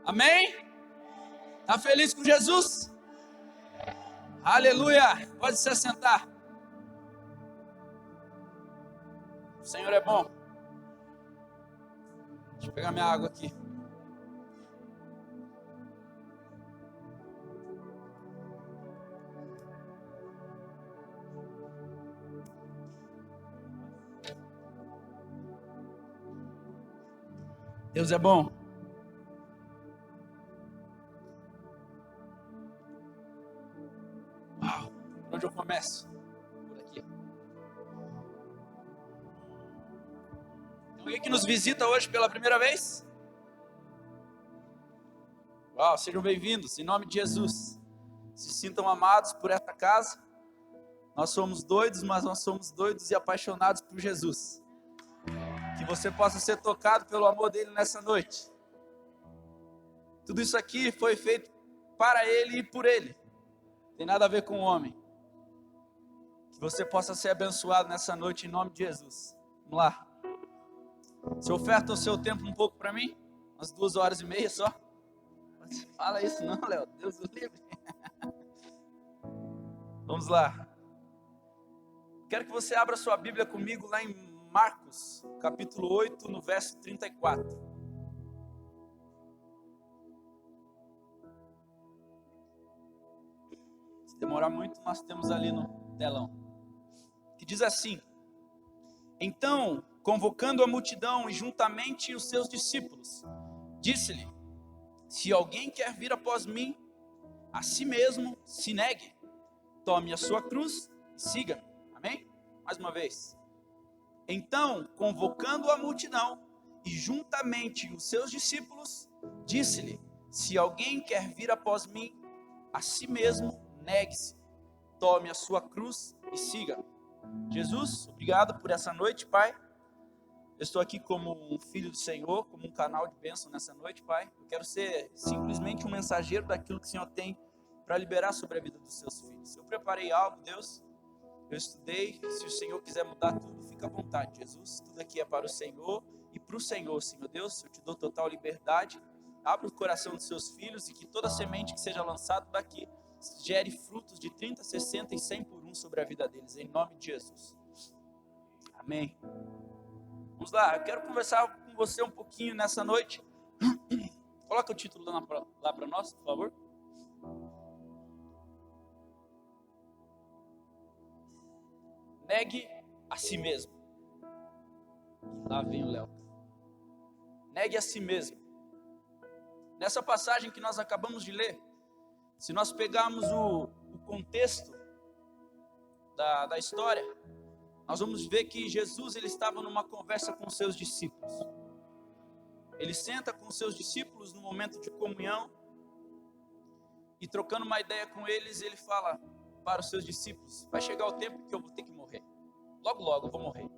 Amém? Está feliz com Jesus? Aleluia! Pode se assentar. O Senhor é bom. Deixa eu pegar minha água aqui. Deus é bom. Uau! Por onde eu começo? Por aqui. Tem alguém que nos visita hoje pela primeira vez? Uau, sejam bem-vindos, em nome de Jesus. Se sintam amados por esta casa. Nós somos doidos, mas nós somos doidos e apaixonados por Jesus. Que você possa ser tocado pelo amor dele nessa noite. Tudo isso aqui foi feito para ele e por ele. Não tem nada a ver com o homem. Que você possa ser abençoado nessa noite em nome de Jesus. Vamos lá. Você oferta o seu tempo um pouco para mim? Umas 2h30 só? Fala isso não, Léo. Deus o livre. Vamos lá. Quero que você abra sua Bíblia comigo lá em Marcos, capítulo 8, no verso 34. Se demorar muito, nós temos ali no telão. Que diz assim: Então, convocando a multidão e juntamente os seus discípulos, disse-lhe: Se alguém quer vir após mim, a si mesmo se negue, tome a sua cruz e siga-me. Amém? Mais uma vez. Então, convocando a multidão e juntamente os seus discípulos, disse-lhe: Se alguém quer vir após mim, a si mesmo negue-se, tome a sua cruz e siga. Jesus, obrigado por essa noite, Pai. Eu estou aqui como um filho do Senhor, como um canal de bênção nessa noite, Pai. Eu quero ser simplesmente um mensageiro daquilo que o Senhor tem para liberar sobre a vida dos seus filhos. Eu preparei algo, Deus. Eu estudei, se o Senhor quiser mudar tudo, fica à vontade, Jesus. Tudo aqui é para o Senhor e para o Senhor, Senhor Deus. Eu te dou total liberdade. Abre o coração dos seus filhos e que toda semente que seja lançada daqui gere frutos de 30, 60 e 100 por um sobre a vida deles, em nome de Jesus. Amém. Vamos lá, eu quero conversar com você um pouquinho nessa noite. Coloca o título lá para nós, por favor. Negue a si mesmo. Lá vem o Léo. Negue a si mesmo. Nessa passagem que nós acabamos de ler, se nós pegarmos o contexto da história, nós vamos ver que Jesus ele estava numa conversa com seus discípulos. Ele senta com seus discípulos no momento de comunhão e trocando uma ideia com eles, ele fala para os seus discípulos: vai chegar o tempo que eu vou ter que morrer. Logo, logo eu vou morrer.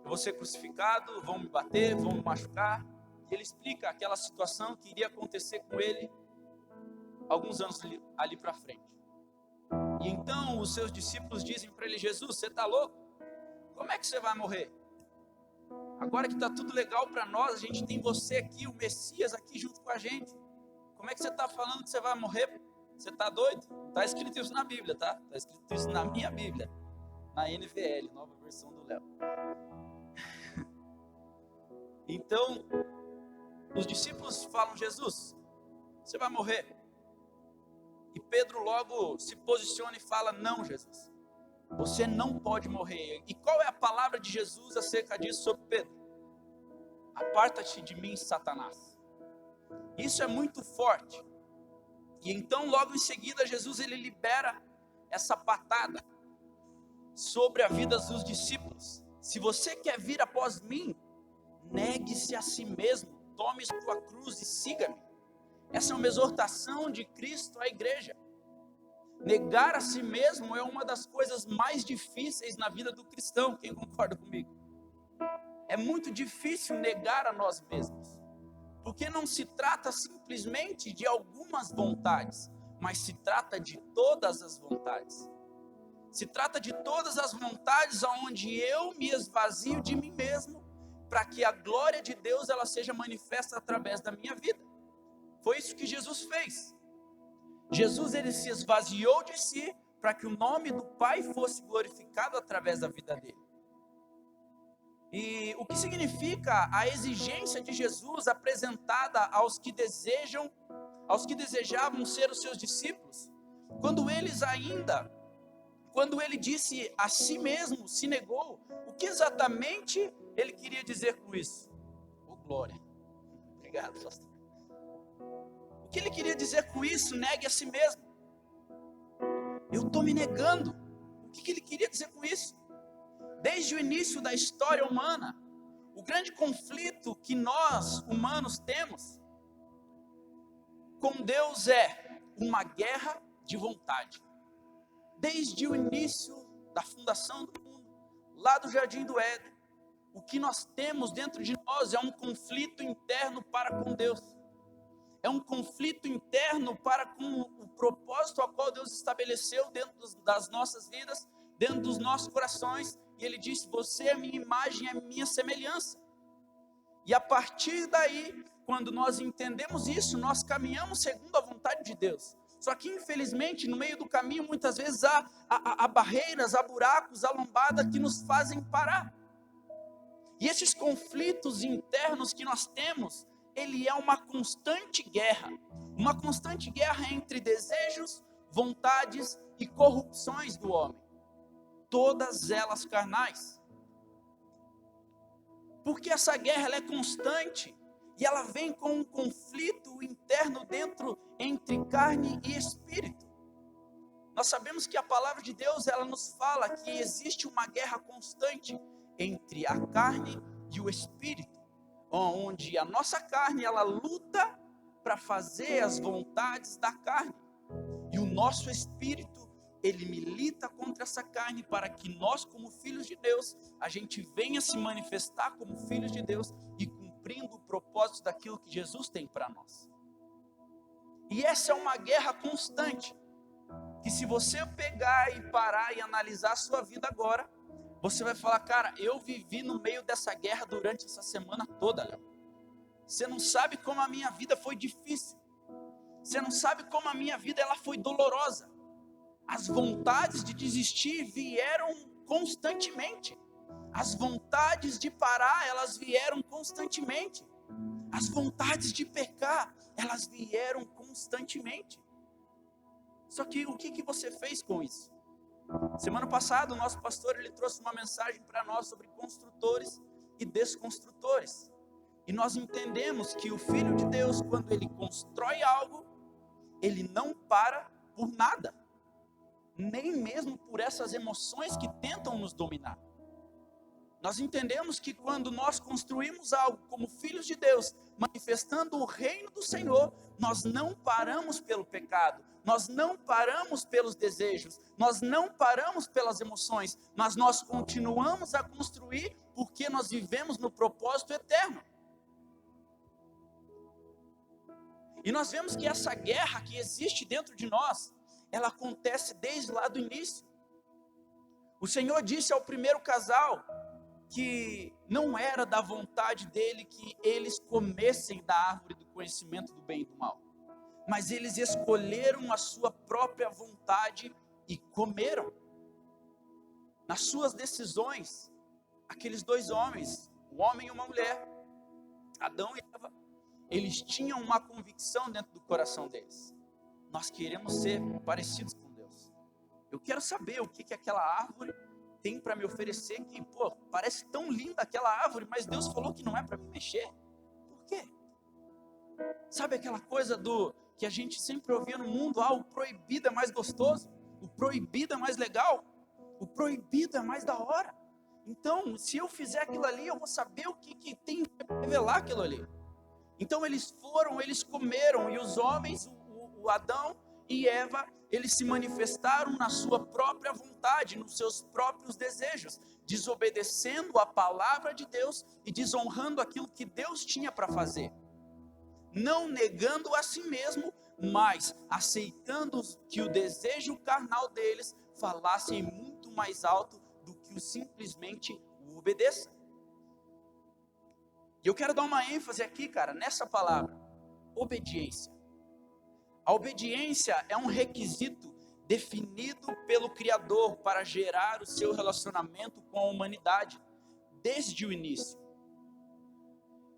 Eu vou ser crucificado, vão me bater, vão me machucar. E ele explica aquela situação que iria acontecer com ele alguns anos ali para frente. E então os seus discípulos dizem para ele: Jesus, você está louco? Como é que você vai morrer? Agora que está tudo legal para nós, a gente tem você aqui, o Messias aqui junto com a gente. Como é que você está falando que você vai morrer? Você está doido? Está escrito isso na Bíblia, tá? Está escrito isso na minha Bíblia. Na NVL, nova versão do Léo. Então, os discípulos falam: Jesus, você vai morrer. E Pedro logo se posiciona e fala: não, Jesus, você não pode morrer. E qual é a palavra de Jesus acerca disso sobre Pedro? Aparta-te de mim, Satanás. Isso é muito forte. E então logo em seguida Jesus ele libera essa patada sobre a vida dos discípulos. Se você quer vir após mim, negue-se a si mesmo, tome sua cruz e siga-me. Essa é uma exortação de Cristo à igreja. Negar a si mesmo é uma das coisas mais difíceis na vida do cristão. Quem concorda comigo? É muito difícil negar a nós mesmos, porque não se trata simplesmente de algumas vontades, mas se trata de todas as vontades. Se trata de todas as vontades onde eu me esvazio de mim mesmo para que a glória de Deus ela seja manifesta através da minha vida. Foi isso que Jesus fez. Jesus ele se esvaziou de si para que o nome do Pai fosse glorificado através da vida dele. E o que significa a exigência de Jesus apresentada aos que desejavam ser os seus discípulos, quando ele disse a si mesmo, se negou, o que exatamente ele queria dizer com isso? Oh, glória. Obrigado, pastor. O que ele queria dizer com isso? Negue a si mesmo. Eu estou me negando. O que ele queria dizer com isso? Desde o início da história humana, o grande conflito que nós, humanos, temos com Deus é uma guerra de vontade. Desde o início da fundação do mundo, lá do Jardim do Éden, o que nós temos dentro de nós é um conflito interno para com Deus. É um conflito interno para com o propósito ao qual Deus estabeleceu dentro das nossas vidas, dentro dos nossos corações. E Ele disse, você é a minha imagem, é a minha semelhança. E a partir daí, quando nós entendemos isso, nós caminhamos segundo a vontade de Deus. Só que, infelizmente, no meio do caminho, muitas vezes há barreiras, há buracos, há lombada que nos fazem parar. E esses conflitos internos que nós temos, ele é uma constante guerra entre desejos, vontades e corrupções do homem, todas elas carnais. Porque essa guerra ela é constante e ela vem com um conflito interno entre carne e espírito. Nós sabemos que a palavra de Deus ela nos fala que existe uma guerra constante entre a carne e o espírito, onde a nossa carne ela luta para fazer as vontades da carne e o nosso espírito ele milita contra essa carne para que nós, como filhos de Deus, a gente venha se manifestar como filhos de Deus e cumprindo o propósito daquilo que Jesus tem para nós. E essa é uma guerra constante, que se você pegar e parar e analisar a sua vida agora, você vai falar, cara, eu vivi no meio dessa guerra durante essa semana toda, Léo. Você não sabe como a minha vida foi difícil. Você não sabe como a minha vida ela foi dolorosa. As vontades de desistir vieram constantemente. As vontades de parar, elas vieram constantemente. As vontades de pecar, elas vieram constantemente. Só que o que você fez com isso? Semana passada, o nosso pastor ele trouxe uma mensagem para nós sobre construtores e desconstrutores. E nós entendemos que o Filho de Deus, quando ele constrói algo, ele não para por nada. Nem mesmo por essas emoções que tentam nos dominar. Nós entendemos que quando nós construímos algo como filhos de Deus, manifestando o reino do Senhor, nós não paramos pelo pecado, nós não paramos pelos desejos, nós não paramos pelas emoções, mas nós continuamos a construir porque nós vivemos no propósito eterno. E nós vemos que essa guerra que existe dentro de nós, ela acontece desde lá do início. O Senhor disse ao primeiro casal que não era da vontade dele que eles comessem da árvore do conhecimento do bem e do mal, mas eles escolheram a sua própria vontade e comeram. Nas suas decisões, aqueles dois homens, um homem e uma mulher, Adão e Eva, eles tinham uma convicção dentro do coração deles. Nós queremos ser parecidos com Deus. Eu quero saber o que aquela árvore tem para me oferecer, que, parece tão linda aquela árvore, mas Deus falou que não é para me mexer. Por quê? Sabe aquela coisa que a gente sempre ouvia no mundo, o proibido é mais gostoso, o proibido é mais legal, o proibido é mais da hora. Então, se eu fizer aquilo ali, eu vou saber o que tem para revelar aquilo ali. Então eles comeram, e os homens, o Adão e Eva, eles se manifestaram na sua própria vontade, nos seus próprios desejos, desobedecendo a palavra de Deus e desonrando aquilo que Deus tinha para fazer. Não negando a si mesmo, mas aceitando que o desejo carnal deles falasse muito mais alto do que o simplesmente o obedeça. E eu quero dar uma ênfase aqui, cara, nessa palavra, obediência. A obediência é um requisito definido pelo Criador para gerar o seu relacionamento com a humanidade, desde o início.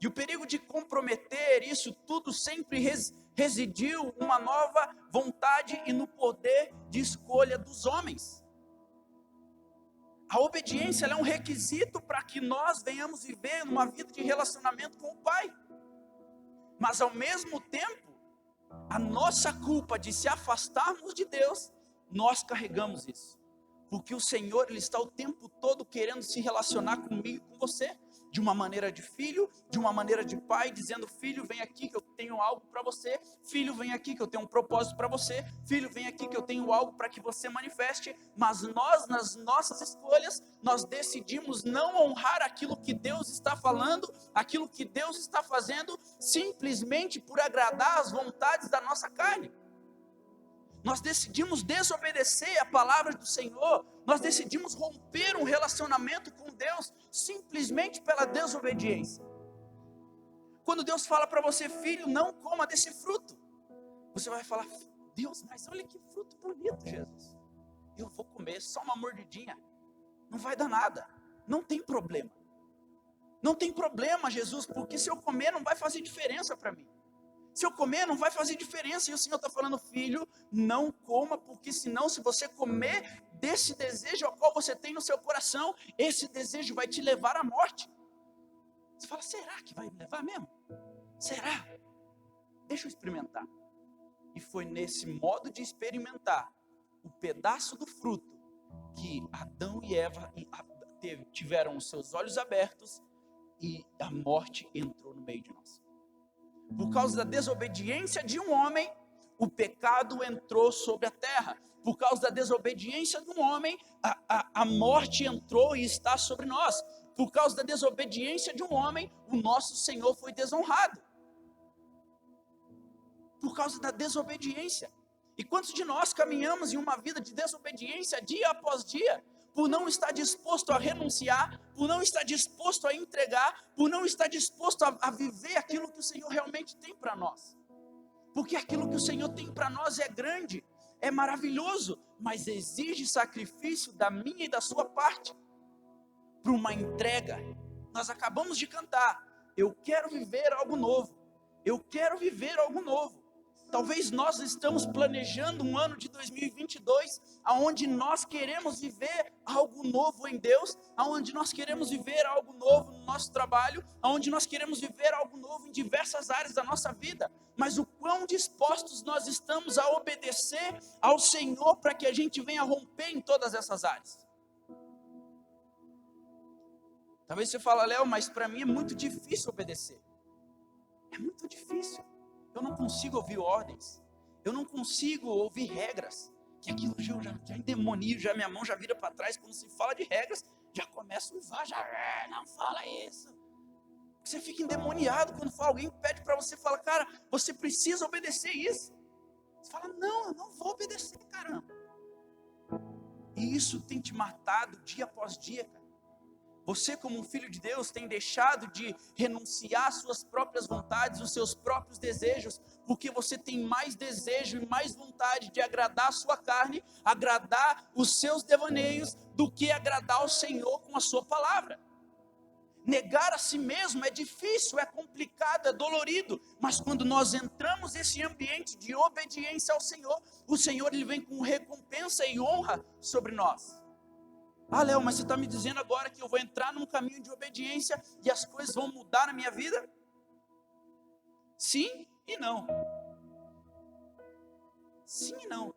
E o perigo de comprometer isso tudo sempre residiu uma nova vontade e no poder de escolha dos homens. A obediência ela é um requisito para que nós venhamos viver uma vida de relacionamento com o Pai. Mas ao mesmo tempo, a nossa culpa de se afastarmos de Deus, nós carregamos isso. Porque o Senhor ele está o tempo todo querendo se relacionar comigo e com você. De uma maneira de filho, de uma maneira de pai, dizendo: filho, vem aqui que eu tenho algo para você. Filho, vem aqui que eu tenho um propósito para você. Filho, vem aqui que eu tenho algo para que você manifeste. Mas nós, nas nossas escolhas, nós decidimos não honrar aquilo que Deus está falando, aquilo que Deus está fazendo, simplesmente por agradar as vontades da nossa carne. Nós decidimos desobedecer a palavra do Senhor. Nós decidimos romper um relacionamento com Deus simplesmente pela desobediência. Quando Deus fala para você: filho, não coma desse fruto, você vai falar: Deus, mas olha que fruto bonito, Jesus. Eu vou comer só uma mordidinha, não vai dar nada, não tem problema. Não tem problema, Jesus, porque se eu comer não vai fazer diferença para mim. Se eu comer, não vai fazer diferença. E o Senhor está falando: filho, não coma, porque senão, se você comer desse desejo ao qual você tem no seu coração, esse desejo vai te levar à morte. Você fala: será que vai me levar mesmo? Será? Deixa eu experimentar. E foi nesse modo de experimentar o pedaço do fruto que Adão e Eva tiveram os seus olhos abertos e a morte entrou no meio de nós. Por causa da desobediência de um homem, o pecado entrou sobre a terra. Por causa da desobediência de um homem, a morte entrou e está sobre nós. Por causa da desobediência de um homem, o nosso Senhor foi desonrado. Por causa da desobediência. E quantos de nós caminhamos em uma vida de desobediência dia após dia? Por não estar disposto a renunciar, por não estar disposto a entregar, por não estar disposto a viver aquilo que o Senhor realmente tem para nós. Porque aquilo que o Senhor tem para nós é grande, é maravilhoso, mas exige sacrifício da minha e da sua parte, para uma entrega. Nós acabamos de cantar: eu quero viver algo novo, eu quero viver algo novo. Talvez nós estamos planejando um ano de 2022, onde nós queremos viver algo novo em Deus, onde nós queremos viver algo novo no nosso trabalho, onde nós queremos viver algo novo em diversas áreas da nossa vida. Mas o quão dispostos nós estamos a obedecer ao Senhor para que a gente venha romper em todas essas áreas? Talvez você fale: Léo, mas para mim é muito difícil obedecer. É muito difícil. Eu não consigo ouvir ordens. Eu não consigo ouvir regras. Que aquilo já endemonia, já minha mão já vira para trás. Quando se fala de regras, já começa a uvar, não fala isso. Você fica endemoniado quando alguém pede para você, fala: cara, você precisa obedecer isso. Você fala: não, eu não vou obedecer, caramba. E isso tem te matado dia após dia, cara. Você, como um filho de Deus, tem deixado de renunciar às suas próprias vontades, os seus próprios desejos, porque você tem mais desejo e mais vontade de agradar a sua carne, agradar os seus devaneios, do que agradar ao Senhor com a sua palavra. Negar a si mesmo é difícil, é complicado, é dolorido, mas quando nós entramos nesse ambiente de obediência ao Senhor, o Senhor ele vem com recompensa e honra sobre nós. Ah, Léo, mas você está me dizendo agora que eu vou entrar num caminho de obediência e as coisas vão mudar na minha vida? Sim e não. Sim e não.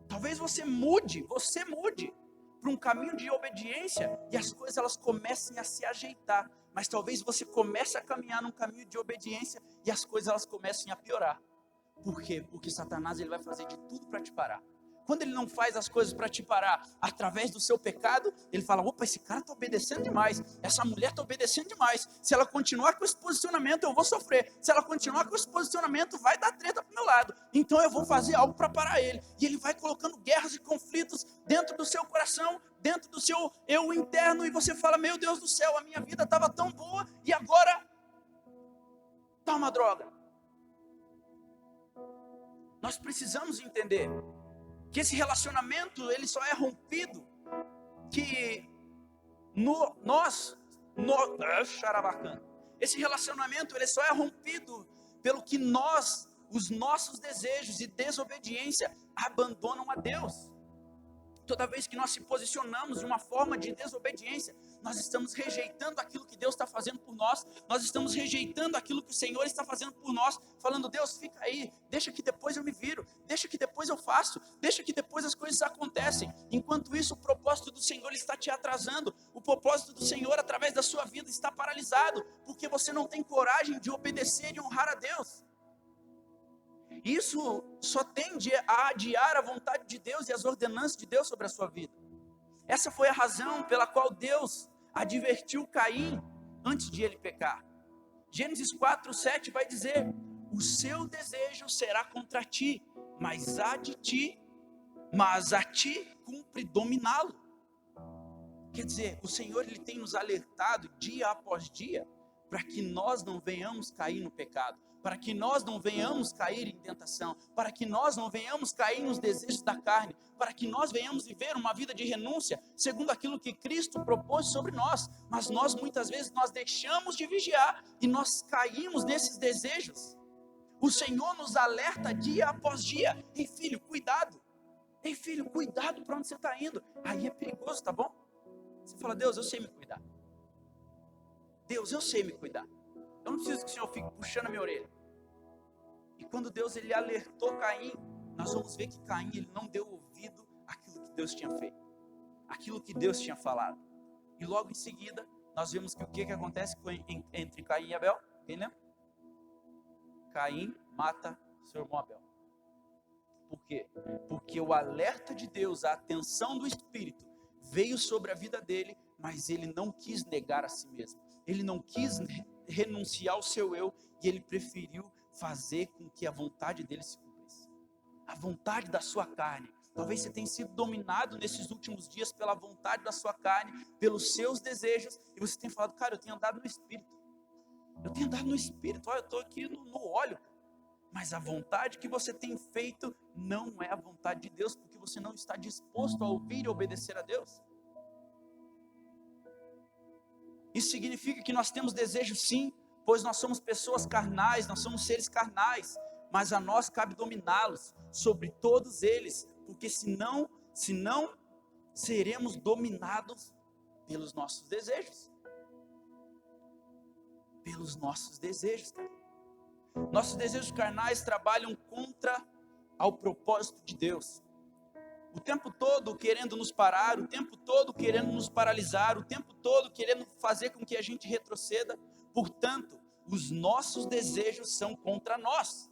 Talvez você mude para um caminho de obediência e as coisas elas comecem a se ajeitar. Mas talvez você comece a caminhar num caminho de obediência e as coisas elas comecem a piorar. Por quê? Porque Satanás ele vai fazer de tudo para te parar. Quando ele não faz as coisas para te parar através do seu pecado, ele fala, opa, esse cara está obedecendo demais, essa mulher está obedecendo demais, se ela continuar com esse posicionamento eu vou sofrer, se ela continuar com esse posicionamento vai dar treta para o meu lado, então eu vou fazer algo para parar ele. E ele vai colocando guerras e conflitos dentro do seu coração, dentro do seu eu interno, e você fala, meu Deus do céu, a minha vida estava tão boa e agora está uma droga. Nós precisamos entender que esse relacionamento ele só é rompido que esse relacionamento ele só é rompido pelo que nós, os nossos desejos e desobediência abandonam a Deus. Toda vez que nós se posicionamos de uma forma de desobediência, nós estamos rejeitando aquilo que Deus está fazendo por nós, nós estamos rejeitando aquilo que o Senhor está fazendo por nós, falando, Deus, fica aí, deixa que depois eu me viro, deixa que depois eu faço, deixa que depois as coisas acontecem. Enquanto isso, o propósito do Senhor está te atrasando, o propósito do Senhor através da sua vida está paralisado, porque você não tem coragem de obedecer e honrar a Deus. Isso só tende a adiar a vontade de Deus e as ordenanças de Deus sobre a sua vida. Essa foi a razão pela qual Deus advertiu Caim antes de ele pecar. Gênesis 4:7 vai dizer, o seu desejo será contra ti, mas a ti cumpre dominá-lo. Quer dizer, o Senhor ele tem nos alertado dia após dia, para que nós não venhamos cair no pecado, para que nós não venhamos cair em tentação, para que nós não venhamos cair nos desejos da carne, para que nós venhamos viver uma vida de renúncia, segundo aquilo que Cristo propôs sobre nós. Mas nós muitas vezes nós deixamos de vigiar e nós caímos nesses desejos. O Senhor nos alerta dia após dia, ei filho, cuidado, para onde você está indo, aí é perigoso, tá bom? Você fala, Deus, eu sei me cuidar, Deus, eu sei me cuidar, eu não preciso que o Senhor fique puxando a minha orelha. E quando Deus ele alertou Caim, nós vamos ver que Caim ele não deu ouvido àquilo que Deus tinha feito, aquilo que Deus tinha falado. E logo em seguida, nós vemos que o que acontece entre Caim e Abel? Quem lembra? Caim mata seu irmão Abel. Por quê? Porque o alerta de Deus, a atenção do Espírito veio sobre a vida dele, mas ele não quis negar a si mesmo. Ele não quis renunciar ao seu eu e ele preferiu fazer com que a vontade dele se cumprisse. A vontade da sua carne. Talvez você tenha sido dominado nesses últimos dias pela vontade da sua carne, pelos seus desejos, e você tem falado, cara, eu tenho andado no Espírito. Eu estou aqui no óleo. Mas a vontade que você tem feito não é a vontade de Deus, porque você não está disposto a ouvir e obedecer a Deus. Isso significa que nós temos desejo sim, pois nós somos pessoas carnais, nós somos seres carnais, mas a nós cabe dominá-los sobre todos eles, porque senão seremos dominados pelos nossos desejos. Pelos nossos desejos, cara. Nossos desejos carnais trabalham contra ao propósito de Deus. O tempo todo querendo nos parar, o tempo todo querendo nos paralisar, o tempo todo querendo fazer com que a gente retroceda. Portanto, os nossos desejos são contra nós.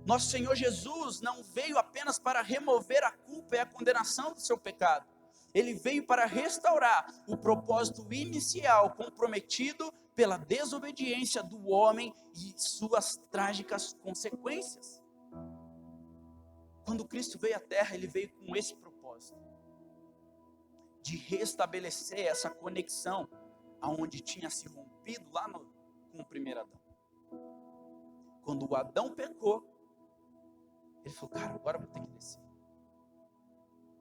Nosso Senhor Jesus não veio apenas para remover a culpa e a condenação do seu pecado. Ele veio para restaurar o propósito inicial comprometido pela desobediência do homem e suas trágicas consequências. Quando Cristo veio à terra, ele veio com esse propósito de restabelecer essa conexão aonde tinha se rompido lá com o primeiro Adão. Quando o Adão pecou, ele falou, cara, agora eu vou ter que descer.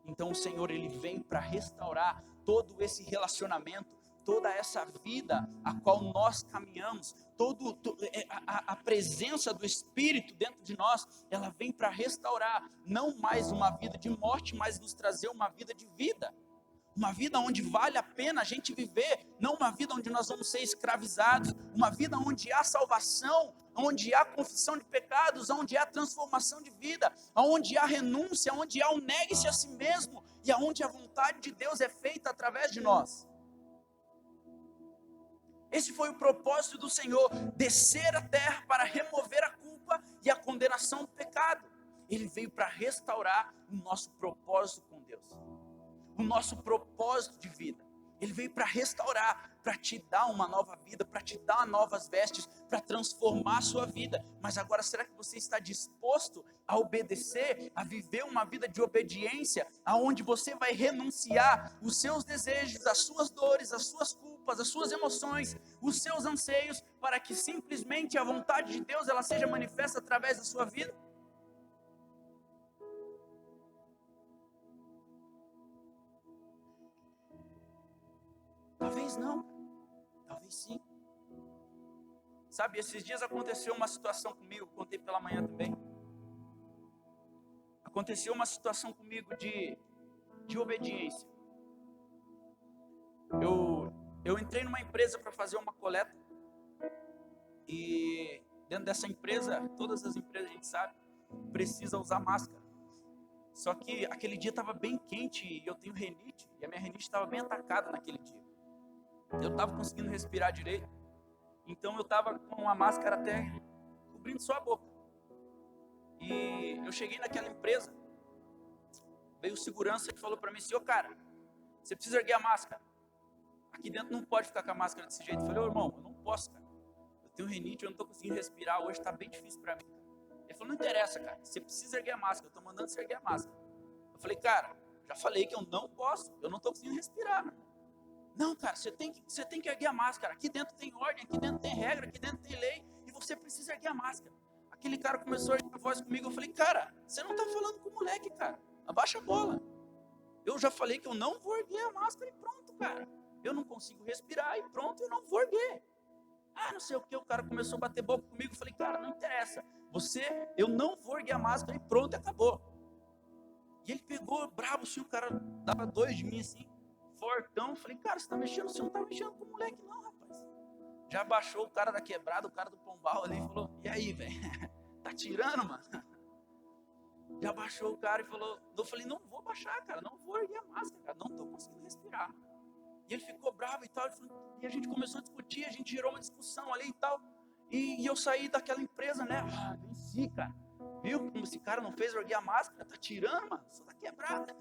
Então o Senhor ele vem para restaurar todo esse relacionamento, toda essa vida a qual nós caminhamos, a presença do Espírito dentro de nós, ela vem para restaurar, não mais uma vida de morte, mas nos trazer uma vida de vida. Uma vida onde vale a pena a gente viver, não uma vida onde nós vamos ser escravizados, uma vida onde há salvação, onde há confissão de pecados, onde há transformação de vida, onde há renúncia, onde há um negue-se a si mesmo, e onde a vontade de Deus é feita através de nós. Esse foi o propósito do Senhor, descer à terra para remover a culpa e a condenação do pecado. ele veio para restaurar o nosso propósito com Deus, o nosso propósito de vida. Ele veio para restaurar, para te dar uma nova vida, para te dar novas vestes, para transformar a sua vida. Mas agora, será que você está disposto a obedecer, a viver uma vida de obediência, aonde você vai renunciar os seus desejos, as suas dores, as suas culpas, as suas emoções, os seus anseios, para que simplesmente a vontade de Deus ela seja manifesta através da sua vida? Talvez não, talvez sim. Sabe, esses dias aconteceu uma situação comigo, contei pela manhã também. Aconteceu uma situação comigo de obediência. Eu entrei numa empresa para fazer uma coleta. E dentro dessa empresa, todas as empresas a gente sabe, precisa usar máscara. Só que aquele dia estava bem quente e eu tenho rinite. E a minha rinite estava bem atacada naquele dia. Eu estava conseguindo respirar direito. Então eu estava com a máscara até cobrindo só a boca. E eu cheguei naquela empresa. Veio o segurança e falou para mim assim: ô cara, você precisa erguer a máscara. Aqui dentro não pode ficar com a máscara desse jeito. Eu falei: ô irmão, eu não posso, cara. Eu tenho rinite, eu não estou conseguindo respirar. Hoje está bem difícil para mim. Ele falou: não interessa, cara. Você precisa erguer a máscara. Eu estou mandando você erguer a máscara. Eu falei: cara, já falei que eu não posso. Eu não estou conseguindo respirar, meu irmão. Não, cara, você tem que erguer a máscara. Aqui dentro tem ordem, aqui dentro tem regra, aqui dentro tem lei. E você precisa erguer a máscara. Aquele cara começou a erguer a voz comigo. Eu falei: cara, você não está falando com o moleque, cara. Abaixa a bola. Eu já falei que eu não vou erguer a máscara e pronto, cara. Eu não consigo respirar e pronto, eu não vou erguer. Ah, não sei o que. O cara começou a bater boca comigo. Eu falei: cara, não interessa. Eu não vou erguer a máscara e pronto, acabou. E ele pegou bravo, assim, o cara dava dois de mim assim. Fortão, falei: cara, você não tá mexendo com o moleque não, rapaz. Já baixou o cara da quebrada, o cara do pombal ali, e falou: e aí, velho, tá tirando, mano? Já baixou o cara e falou, eu falei: não vou baixar, cara, não vou erguer a máscara, cara, não tô conseguindo respirar. E ele ficou bravo e tal, e a gente começou a discutir, a gente gerou uma discussão ali e tal, e eu saí daquela empresa, né, venci, cara, viu como esse cara não fez eu erguer a máscara, tá tirando, mano, só tá quebrada.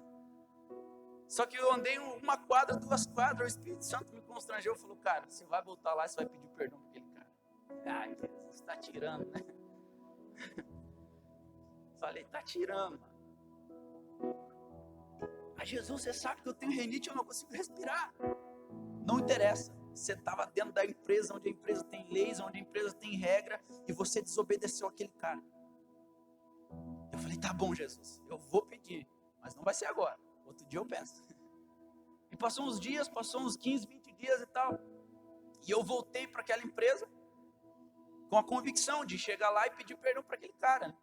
Só que eu andei uma quadra, duas quadras, o Espírito Santo me constrangeu, falou: cara, você vai voltar lá, você vai pedir perdão para aquele cara. Ai, Jesus, tá tirando, né? Falei: tá tirando, mano. Mas Jesus, você sabe que eu tenho rinite, eu não consigo respirar. Não interessa, você estava dentro da empresa, onde a empresa tem leis, onde a empresa tem regra, e você desobedeceu aquele cara. Eu falei: tá bom, Jesus, eu vou pedir, mas não vai ser agora. Outro dia eu penso. E passou uns dias, passou uns 15, 20 dias e tal. E eu voltei para aquela empresa com a convicção de chegar lá e pedir perdão para aquele cara.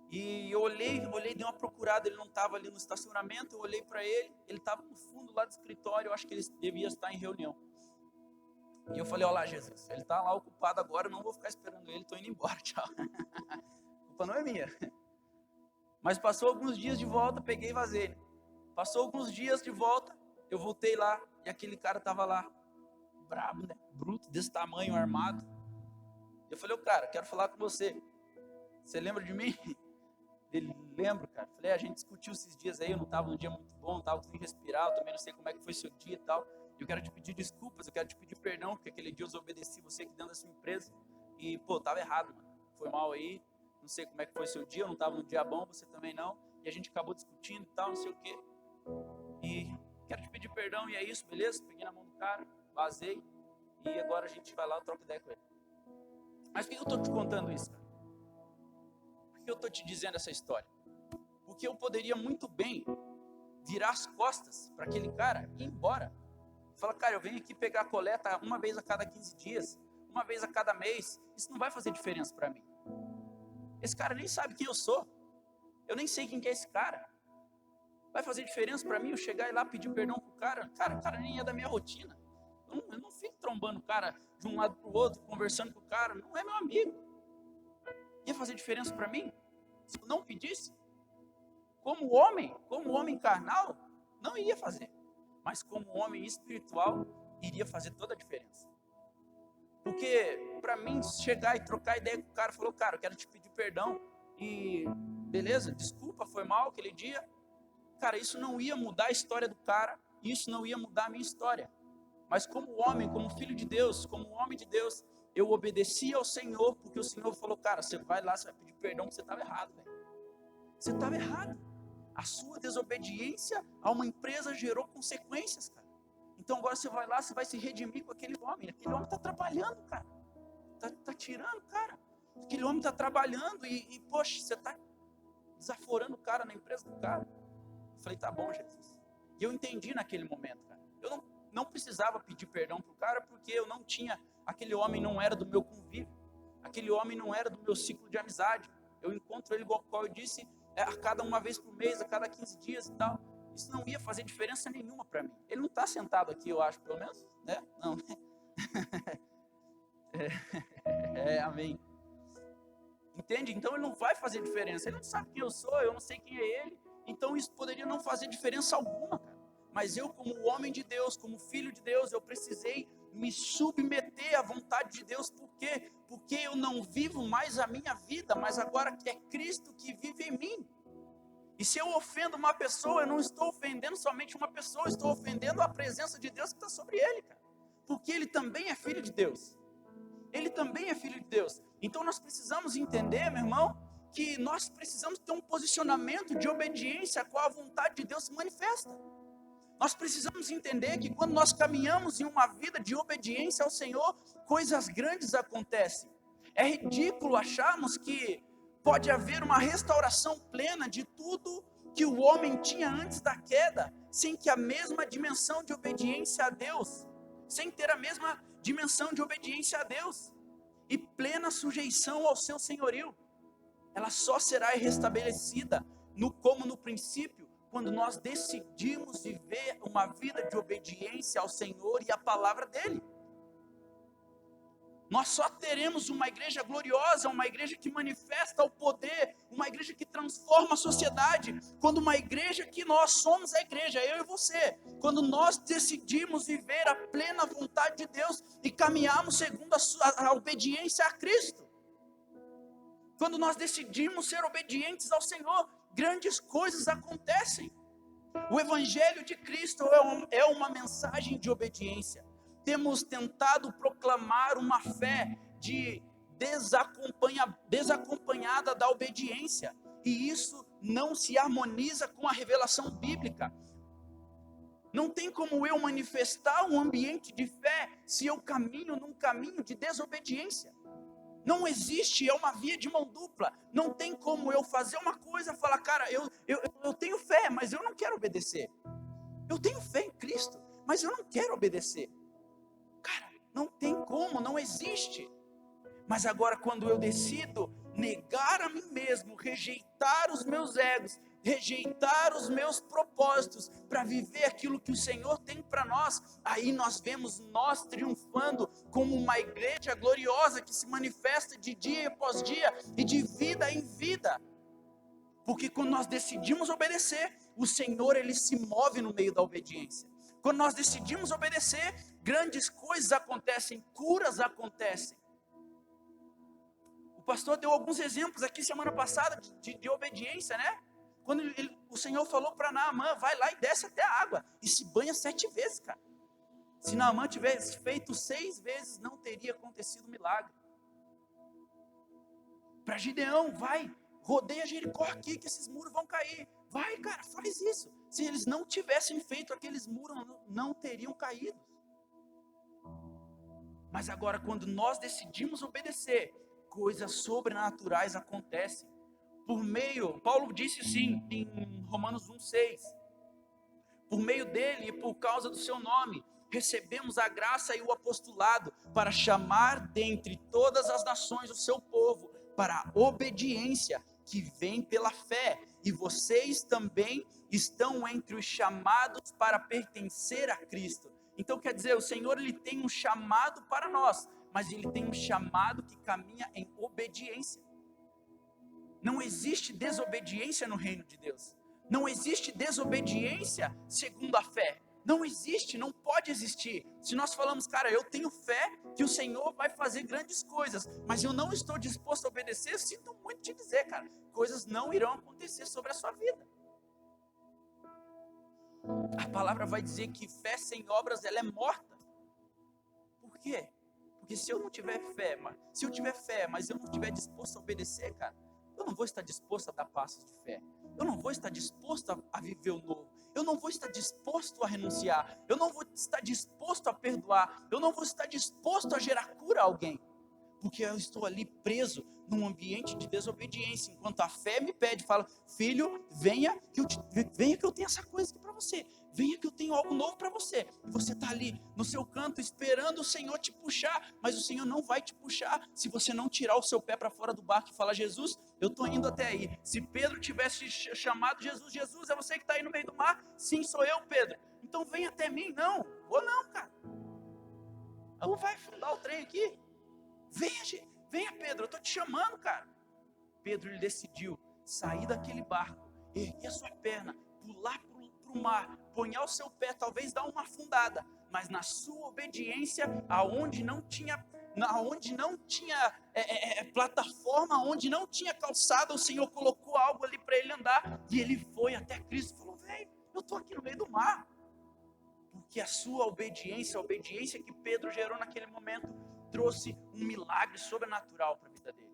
E eu olhei, dei uma procurada, ele não estava ali no estacionamento, eu olhei para ele estava no fundo lá do escritório, eu acho que ele devia estar em reunião. E eu falei: olá, Jesus, ele está lá ocupado agora, eu não vou ficar esperando ele, estou indo embora, tchau. A culpa não é minha. Mas passou alguns dias de volta, peguei e vazei. Passou alguns dias de volta, eu voltei lá e aquele cara estava lá, brabo, né? Bruto, desse tamanho, armado. Eu falei: ô cara, quero falar com você. Você lembra de mim? Ele: lembro, cara. Falei: a gente discutiu esses dias aí, eu não estava num dia muito bom, não estava conseguindo respirar, eu também não sei como é que foi seu dia e tal. Eu quero te pedir desculpas, eu quero te pedir perdão, porque aquele dia eu desobedeci você aqui dentro da sua empresa. E, pô, tava errado, mano. Foi mal aí, não sei como é que foi seu dia, eu não estava num dia bom, você também não. E a gente acabou discutindo e tal, não sei o quê. E quero te pedir perdão, e é isso, beleza? Peguei na mão do cara, vazei, e agora a gente vai lá e troca ideia com ele. Mas por que eu estou te contando isso, cara? Por que eu estou te dizendo essa história? Porque eu poderia muito bem virar as costas para aquele cara e ir embora. Falar: cara, eu venho aqui pegar a coleta uma vez a cada 15 dias, uma vez a cada mês, isso não vai fazer diferença para mim. Esse cara nem sabe quem eu sou, eu nem sei quem que é esse cara. Vai fazer diferença para mim eu chegar e lá pedir perdão pro cara? Cara, o cara nem é da minha rotina. Eu não fico trombando o cara de um lado pro outro, conversando com o cara. Não é meu amigo. Ia fazer diferença para mim se eu não pedisse? Como homem carnal, não ia fazer. Mas como homem espiritual, iria fazer toda a diferença. Porque para mim chegar e trocar ideia com o cara, falou: cara, eu quero te pedir perdão. E beleza, desculpa, foi mal aquele dia. Cara, isso não ia mudar a história do cara, isso não ia mudar a minha história. Mas como homem, como filho de Deus, como homem de Deus, eu obedeci ao Senhor, porque o Senhor falou, cara, você vai lá, você vai pedir perdão, porque você estava errado, velho. Você estava errado. A sua desobediência a uma empresa gerou consequências, cara. Então agora você vai lá, você vai se redimir com aquele homem. Aquele homem está trabalhando, cara. Tá tirando, cara. Aquele homem está trabalhando e, poxa, você está desaforando o cara na empresa do cara. Eu falei, tá bom, Jesus. E eu entendi naquele momento, cara. Eu não precisava pedir perdão pro cara, porque eu não tinha, aquele homem não era do meu convívio. Aquele homem não era do meu ciclo de amizade. Eu encontro ele, igual eu disse, a cada uma vez por mês, a cada 15 dias e tal. Isso não ia fazer diferença nenhuma para mim. Ele não está sentado aqui, eu acho, pelo menos, né? Não. Amém. Entende? Então ele não vai fazer diferença. Ele não sabe quem eu sou, eu não sei quem é ele. Então isso poderia não fazer diferença alguma, cara. Mas eu, como homem de Deus, como filho de Deus, eu precisei me submeter à vontade de Deus. Por quê? Porque eu não vivo mais a minha vida, mas agora é Cristo que vive em mim. E se eu ofendo uma pessoa, eu não estou ofendendo somente uma pessoa, eu estou ofendendo a presença de Deus que está sobre ele, cara. Porque ele também é filho de Deus. Ele também é filho de Deus. Então nós precisamos entender, meu irmão, que nós precisamos ter um posicionamento de obediência a qual a vontade de Deus se manifesta. Nós precisamos entender que quando nós caminhamos em uma vida de obediência ao Senhor, coisas grandes acontecem. É ridículo acharmos que pode haver uma restauração plena de tudo que o homem tinha antes da queda, sem que a mesma dimensão de obediência a Deus, sem ter a mesma dimensão de obediência a Deus e plena sujeição ao seu senhorio. Ela só será restabelecida como no princípio, quando nós decidimos viver uma vida de obediência ao Senhor e à palavra dele. Nós só teremos uma igreja gloriosa, uma igreja que manifesta o poder, uma igreja que transforma a sociedade, quando uma igreja que nós somos a igreja, eu e você, quando nós decidimos viver a plena vontade de Deus e caminharmos segundo a obediência a Cristo. Quando nós decidimos ser obedientes ao Senhor, grandes coisas acontecem. O Evangelho de Cristo é uma mensagem de obediência. Temos tentado proclamar uma fé desacompanhada da obediência. E isso não se harmoniza com a revelação bíblica. Não tem como eu manifestar um ambiente de fé se eu caminho num caminho de desobediência. Não existe, é uma via de mão dupla. Não tem como eu fazer uma coisa e falar, cara, eu tenho fé, mas eu não quero obedecer. Eu tenho fé em Cristo, mas eu não quero obedecer. Cara, não tem como, não existe. Mas agora quando eu decido negar a mim mesmo, rejeitar os meus egos, rejeitar os meus propósitos para viver aquilo que o Senhor tem para nós, aí nós vemos nós triunfando como uma igreja gloriosa que se manifesta de dia após dia e de vida em vida. Porque quando nós decidimos obedecer, o Senhor ele se move no meio da obediência. Quando nós decidimos obedecer, grandes coisas acontecem, curas acontecem. O pastor deu alguns exemplos aqui semana passada de obediência, né? Quando o Senhor falou para Naamã, vai lá e desce até a água, e se banha 7 vezes, cara. Se Naamã tivesse feito 6 vezes, não teria acontecido milagre. Para Gideão, vai, rodeia Jericó aqui, que esses muros vão cair. Vai, cara, faz isso. Se eles não tivessem feito, aqueles muros não teriam caído. Mas agora, quando nós decidimos obedecer, coisas sobrenaturais acontecem. Por meio, Paulo disse assim em Romanos 1,6, por meio dele e por causa do seu nome, recebemos a graça e o apostolado para chamar dentre todas as nações o seu povo para a obediência que vem pela fé, e vocês também estão entre os chamados para pertencer a Cristo. Então quer dizer, o Senhor ele tem um chamado para nós, mas ele tem um chamado que caminha em obediência. Não existe desobediência no reino de Deus. Não existe desobediência segundo a fé. Não existe, não pode existir. Se nós falamos, cara, eu tenho fé que o Senhor vai fazer grandes coisas, mas eu não estou disposto a obedecer, sinto muito te dizer, cara, coisas não irão acontecer sobre a sua vida. A palavra vai dizer que fé sem obras, ela é morta. Por quê? Porque se eu não tiver fé, se eu tiver fé, mas eu não estiver disposto a obedecer, cara, eu não vou estar disposto a dar passos de fé. Eu não vou estar disposto a viver o novo. Eu não vou estar disposto a renunciar. Eu não vou estar disposto a perdoar. Eu não vou estar disposto a gerar cura a alguém. Porque eu estou ali preso num ambiente de desobediência. Enquanto a fé me pede, fala, filho, venha que eu tenho essa coisa aqui para você. Venha que eu tenho algo novo para você. E você está ali no seu canto esperando o Senhor te puxar. Mas o Senhor não vai te puxar se você não tirar o seu pé para fora do barco e falar, Jesus, eu estou indo até aí. Se Pedro tivesse chamado Jesus, Jesus, é você que está aí no meio do mar? Sim, sou eu, Pedro. Então vem até mim. Não, vou não, cara. Não vai afundar o trem aqui. Venha Pedro, eu estou te chamando, cara. Pedro, ele decidiu sair daquele barco, erguer a sua perna, pular para o mar, ponhar o seu pé, talvez dar uma afundada, mas na sua obediência, aonde não tinha plataforma, onde não tinha calçada, o Senhor colocou algo ali para ele andar, e ele foi até Cristo e falou, velho, eu estou aqui no meio do mar. Porque a sua obediência, a obediência que Pedro gerou naquele momento, trouxe um milagre sobrenatural para a vida dele.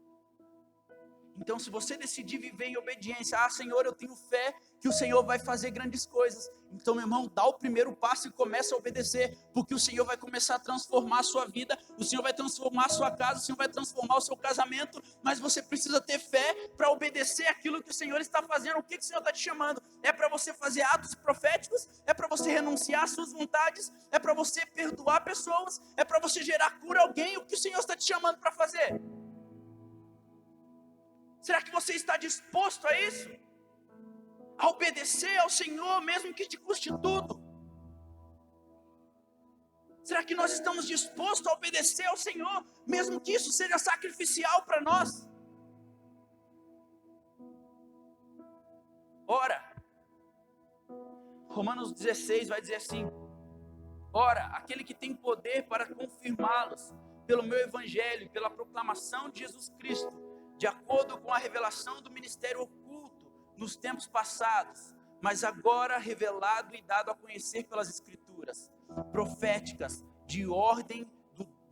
Então, se você decidir viver em obediência, Senhor, eu tenho fé que o Senhor vai fazer grandes coisas. Então, meu irmão, dá o primeiro passo e começa a obedecer, porque o Senhor vai começar a transformar a sua vida, o Senhor vai transformar a sua casa, o Senhor vai transformar o seu casamento, mas você precisa ter fé para obedecer aquilo que o Senhor está fazendo. O que o Senhor está te chamando? É para você fazer atos proféticos? É para você renunciar às suas vontades? É para você perdoar pessoas? É para você gerar cura a alguém? O que o Senhor está te chamando para fazer? Será que você está disposto a isso? A obedecer ao Senhor, mesmo que te custe tudo? Será que nós estamos dispostos a obedecer ao Senhor, mesmo que isso seja sacrificial para nós? Ora, Romanos 16 vai dizer assim, ora, aquele que tem poder para confirmá-los, pelo meu evangelho, pela proclamação de Jesus Cristo, de acordo com a revelação do ministério oculto nos tempos passados, mas agora revelado e dado a conhecer pelas escrituras proféticas de ordem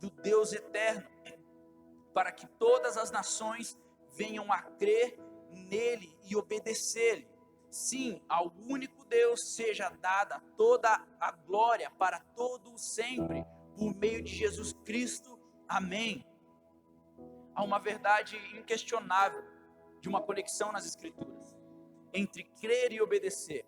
do Deus eterno, para que todas as nações venham a crer nele e obedecer-lhe. Sim, ao único Deus seja dada toda a glória para todo o sempre, por meio de Jesus Cristo. Amém. Há uma verdade inquestionável de uma conexão nas Escrituras entre crer e obedecer.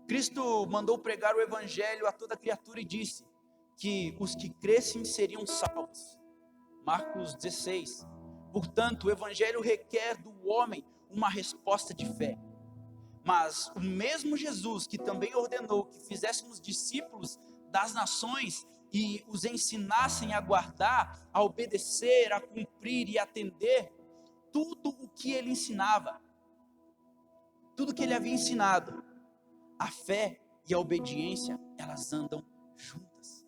Cristo mandou pregar o Evangelho a toda criatura e disse que os que crescem seriam salvos. Marcos 16. Portanto, o Evangelho requer do homem uma resposta de fé. Mas o mesmo Jesus que também ordenou que fizéssemos discípulos das nações e os ensinassem a guardar, a obedecer, a cumprir e atender tudo o que ele ensinava, tudo que ele havia ensinado. A fé e a obediência, elas andam juntas.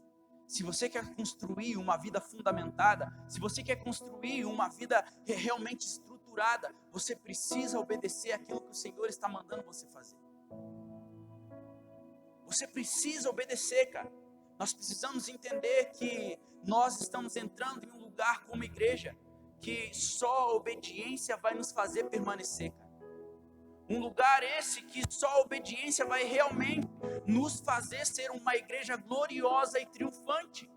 Se você quer construir uma vida fundamentada, se você quer construir uma vida realmente estruturada, você precisa obedecer aquilo que o Senhor está mandando você fazer. Você precisa obedecer, cara. Nós precisamos entender que nós estamos entrando em um lugar como igreja, que só a obediência vai nos fazer permanecer, cara. Um lugar esse que só a obediência vai realmente nos fazer ser uma igreja gloriosa e triunfante.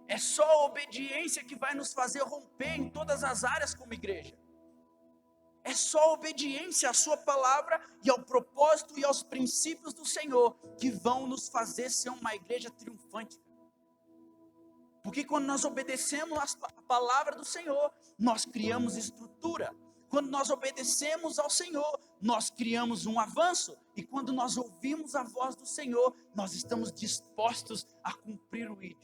É só a obediência que vai nos fazer romper em todas as áreas como igreja. É só a obediência à sua palavra e ao propósito e aos princípios do Senhor que vão nos fazer ser uma igreja triunfante. Porque quando nós obedecemos a palavra do Senhor, nós criamos estrutura. Quando nós obedecemos ao Senhor, nós criamos um avanço. E quando nós ouvimos a voz do Senhor, nós estamos dispostos a cumprir o ID.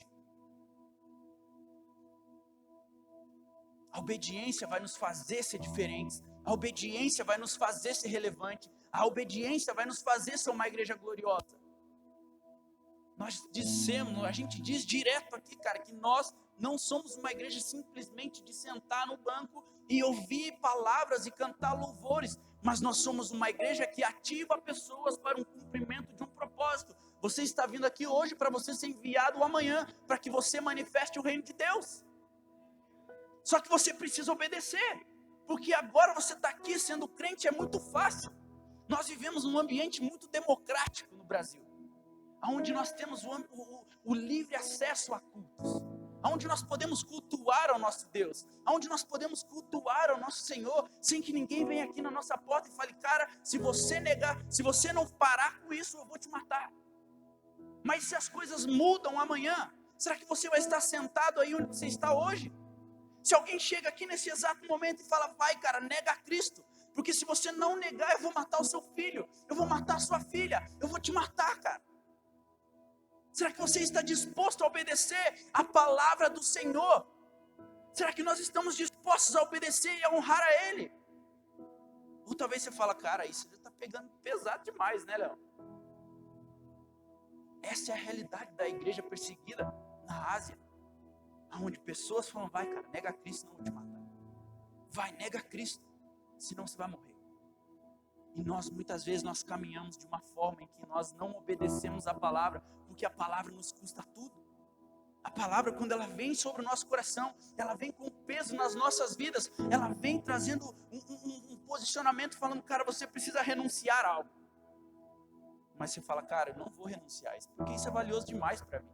A obediência vai nos fazer ser diferentes. A obediência vai nos fazer ser relevante. A obediência vai nos fazer ser uma igreja gloriosa. Nós dizemos, a gente diz direto aqui, cara, que nós não somos uma igreja simplesmente de sentar no banco e ouvir palavras e cantar louvores, mas nós somos uma igreja que ativa pessoas para um cumprimento de um propósito. Você está vindo aqui hoje para você ser enviado amanhã, para que você manifeste o reino de Deus. Só que você precisa obedecer, porque agora você está aqui sendo crente, é muito fácil. Nós vivemos num ambiente muito democrático no Brasil, onde nós temos o livre acesso a cultos, onde nós podemos cultuar ao nosso Deus, onde nós podemos cultuar ao nosso Senhor, sem que ninguém venha aqui na nossa porta e fale, cara, se você negar, se você não parar com isso, eu vou te matar. Mas se as coisas mudam amanhã, será que você vai estar sentado aí onde você está hoje? Se alguém chega aqui nesse exato momento e fala, vai cara, nega a Cristo, porque se você não negar, eu vou matar o seu filho, eu vou matar a sua filha, eu vou te matar, cara. Será que você está disposto a obedecer a palavra do Senhor? Será que nós estamos dispostos a obedecer e a honrar a Ele? Ou talvez você fala, cara, isso já está pegando pesado demais, né, Léo? Essa é a realidade da igreja perseguida na Ásia, onde pessoas falam, vai cara, nega a Cristo, senão eu vou te matar. Vai, nega a Cristo, senão você vai morrer. E nós, muitas vezes, nós caminhamos de uma forma em que nós não obedecemos a palavra, porque a palavra nos custa tudo. A palavra, quando ela vem sobre o nosso coração, ela vem com peso nas nossas vidas, ela vem trazendo um posicionamento, falando, cara, você precisa renunciar a algo. Mas você fala, cara, eu não vou renunciar a isso, porque isso é valioso demais para mim.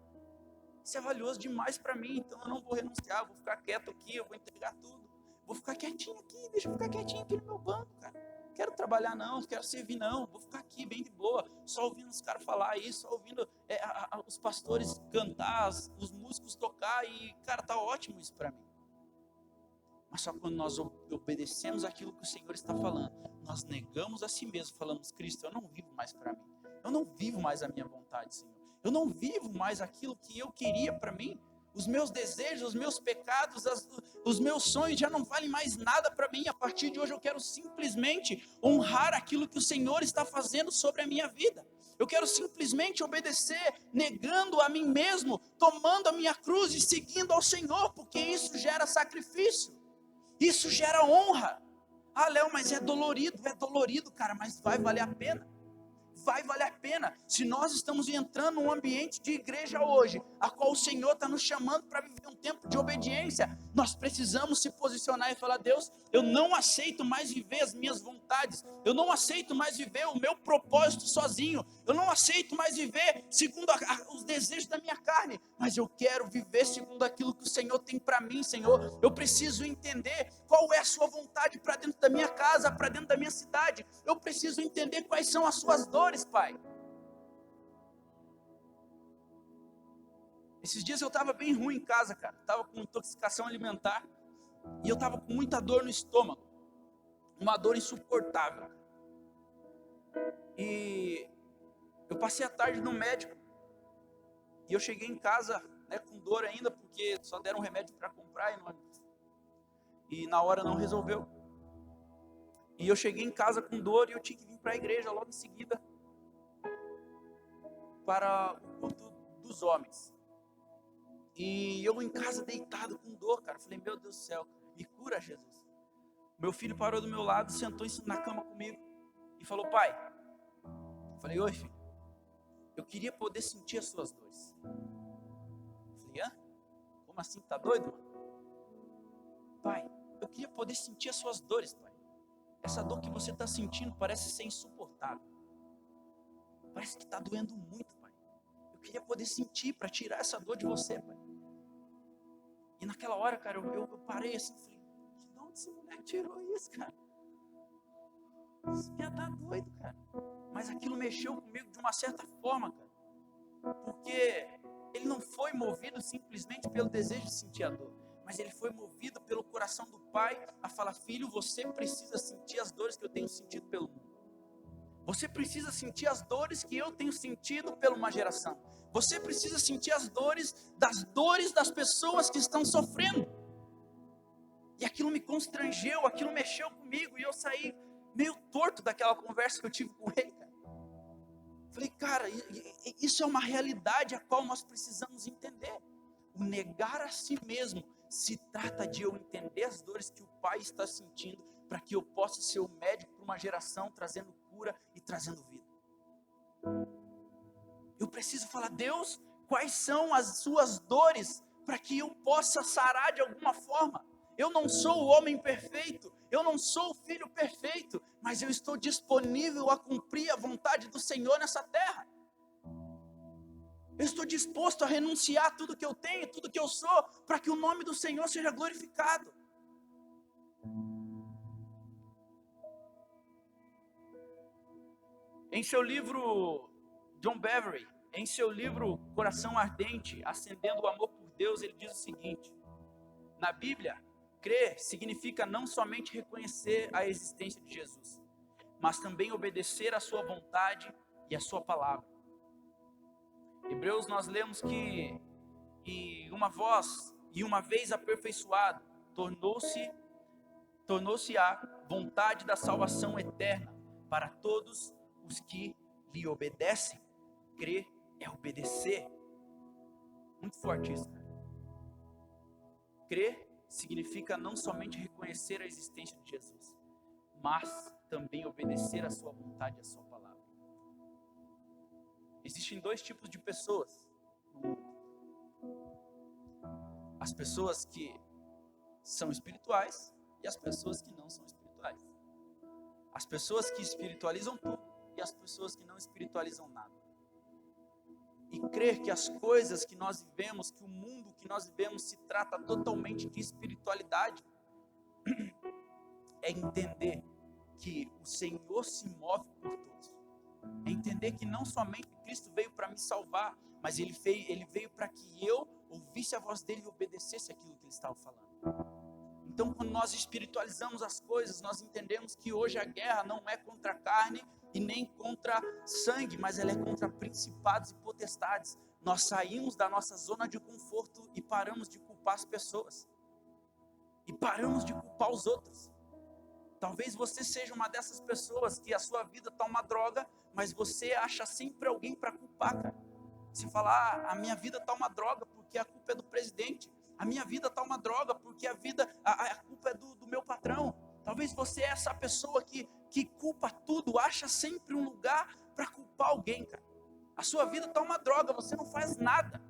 Isso é valioso demais para mim, então eu não vou renunciar, eu vou ficar quieto aqui, eu vou entregar tudo. Vou ficar quietinho aqui, deixa eu ficar quietinho aqui no meu banco, cara. Quero trabalhar não, quero servir não, vou ficar aqui bem de boa, só ouvindo os caras falar isso, só ouvindo os pastores cantar, os músicos tocar e, cara, tá ótimo isso para mim. Mas só quando nós obedecemos aquilo que o Senhor está falando, nós negamos a si mesmo, falamos, Cristo, eu não vivo mais para mim, eu não vivo mais a minha vontade, Senhor, eu não vivo mais aquilo que eu queria para mim. Os meus desejos, os meus pecados, os meus sonhos já não valem mais nada para mim. A partir de hoje eu quero simplesmente honrar aquilo que o Senhor está fazendo sobre a minha vida. Eu quero simplesmente obedecer, negando a mim mesmo, tomando a minha cruz e seguindo ao Senhor, porque isso gera sacrifício, isso gera honra. Ah, Léo, mas é dolorido, cara, mas vai valer a pena. Vai valer a pena. Se nós estamos entrando num ambiente de igreja hoje, a qual o Senhor está nos chamando para viver um tempo de obediência, nós precisamos se posicionar e falar, Deus, eu não aceito mais viver as minhas vontades, eu não aceito mais viver o meu propósito sozinho, eu não aceito mais viver segundo os desejos da minha carne, mas eu quero viver segundo aquilo que o Senhor tem para mim, Senhor. Eu preciso entender qual é a sua vontade para dentro da minha casa, para dentro da minha cidade. Eu preciso entender quais são as suas dores, Pai. Esses dias eu estava bem ruim em casa, cara. Estava com intoxicação alimentar e eu estava com muita dor no estômago, uma dor insuportável. E eu passei a tarde no médico e eu cheguei em casa, né, com dor ainda, porque só deram remédio para comprar e na hora não resolveu. E eu cheguei em casa com dor e eu tinha que vir para a igreja logo em seguida para o culto dos homens. E eu em casa deitado com dor, cara, falei, meu Deus do céu, me cura, Jesus. Meu filho parou do meu lado, sentou na cama comigo e falou, pai. Eu falei, oi filho, eu queria poder sentir as suas dores. Eu falei, hã? Como assim, tá doido, mano? Pai, eu queria poder sentir as suas dores, pai. Essa dor que você está sentindo parece ser insuportável. Parece que está doendo muito, pai. Eu queria poder sentir para tirar essa dor de você, pai. E naquela hora, cara, eu parei assim, falei, de onde esse moleque tirou isso, cara? Esse cara tá doido, cara. Mas aquilo mexeu comigo de uma certa forma, cara. Porque ele não foi movido simplesmente pelo desejo de sentir a dor, mas ele foi movido pelo coração do pai a falar, filho, você precisa sentir as dores que eu tenho sentido pelo mundo. Você precisa sentir as dores que eu tenho sentido por uma geração. Você precisa sentir as dores das pessoas que estão sofrendo. E aquilo me constrangeu, aquilo mexeu comigo e eu saí meio torto daquela conversa que eu tive com ele, cara. Falei, cara, isso é uma realidade a qual nós precisamos entender. O negar a si mesmo se trata de eu entender as dores que o Pai está sentindo, para que eu possa ser o médico para uma geração, trazendo cura e trazendo vida. Eu preciso falar, Deus, quais são as suas dores, para que eu possa sarar de alguma forma. Eu não sou o homem perfeito, eu não sou o filho perfeito, mas eu estou disponível a cumprir a vontade do Senhor nessa terra. Eu estou disposto a renunciar tudo que eu tenho, tudo que eu sou, para que o nome do Senhor seja glorificado. Em seu livro, John Bevere, em seu livro Coração Ardente, Acendendo o Amor por Deus, ele diz o seguinte: na Bíblia, crer significa não somente reconhecer a existência de Jesus, mas também obedecer à sua vontade e à sua palavra. Hebreus nós lemos que e uma voz, e uma vez aperfeiçoado, tornou-se a vontade da salvação eterna para todos os que lhe obedecem. Crer é obedecer. Muito forte isso, cara. Crer significa não somente reconhecer a existência de Jesus, mas também obedecer a sua vontade e a sua palavra. Existem dois tipos de pessoas no mundo. As pessoas que são espirituais e as pessoas que não são espirituais. As pessoas que espiritualizam tudo e as pessoas que não espiritualizam nada. E crer que as coisas que nós vivemos, que o mundo que nós vivemos se trata totalmente de espiritualidade, é entender que o Senhor se move por todos. É entender que não somente Cristo veio para me salvar, mas Ele veio para que eu ouvisse a voz dele e obedecesse aquilo que ele estava falando. Então, quando nós espiritualizamos as coisas, nós entendemos que hoje a guerra não é contra a carne e nem contra sangue, mas ela é contra principados e potestades. Nós saímos da nossa zona de conforto e paramos de culpar as pessoas. E paramos de culpar os outros. Talvez você seja uma dessas pessoas que a sua vida está uma droga, mas você acha sempre alguém para culpar, cara. Você fala, a minha vida está uma droga porque a culpa é do presidente. A minha vida está uma droga porque a culpa é do meu patrão. Talvez você é essa pessoa que culpa tudo, acha sempre um lugar para culpar alguém, cara. A sua vida está uma droga, você não faz nada.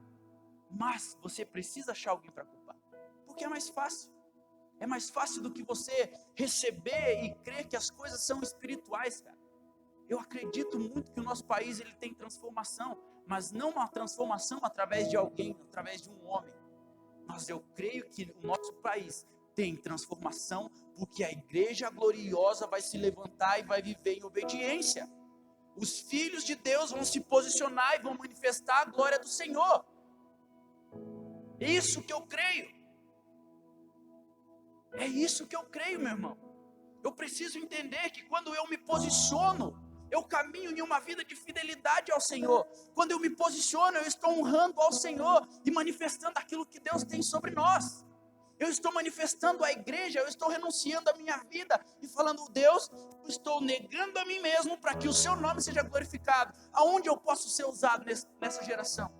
Mas você precisa achar alguém para culpar. Porque é mais fácil. É mais fácil do que você receber e crer que as coisas são espirituais, cara. Eu acredito muito que o nosso país ele tem transformação, mas não uma transformação através de alguém, através de um homem. Mas eu creio que o nosso país tem transformação porque a igreja gloriosa vai se levantar e vai viver em obediência. Os filhos de Deus vão se posicionar e vão manifestar a glória do Senhor. É isso que eu creio. É isso que eu creio, meu irmão. Eu preciso entender que quando eu me posiciono, eu caminho em uma vida de fidelidade ao Senhor. Quando eu me posiciono, eu estou honrando ao Senhor e manifestando aquilo que Deus tem sobre nós. Eu estou manifestando a igreja, eu estou renunciando a minha vida e falando, Deus, eu estou negando a mim mesmo para que o seu nome seja glorificado. Aonde eu posso ser usado nessa geração?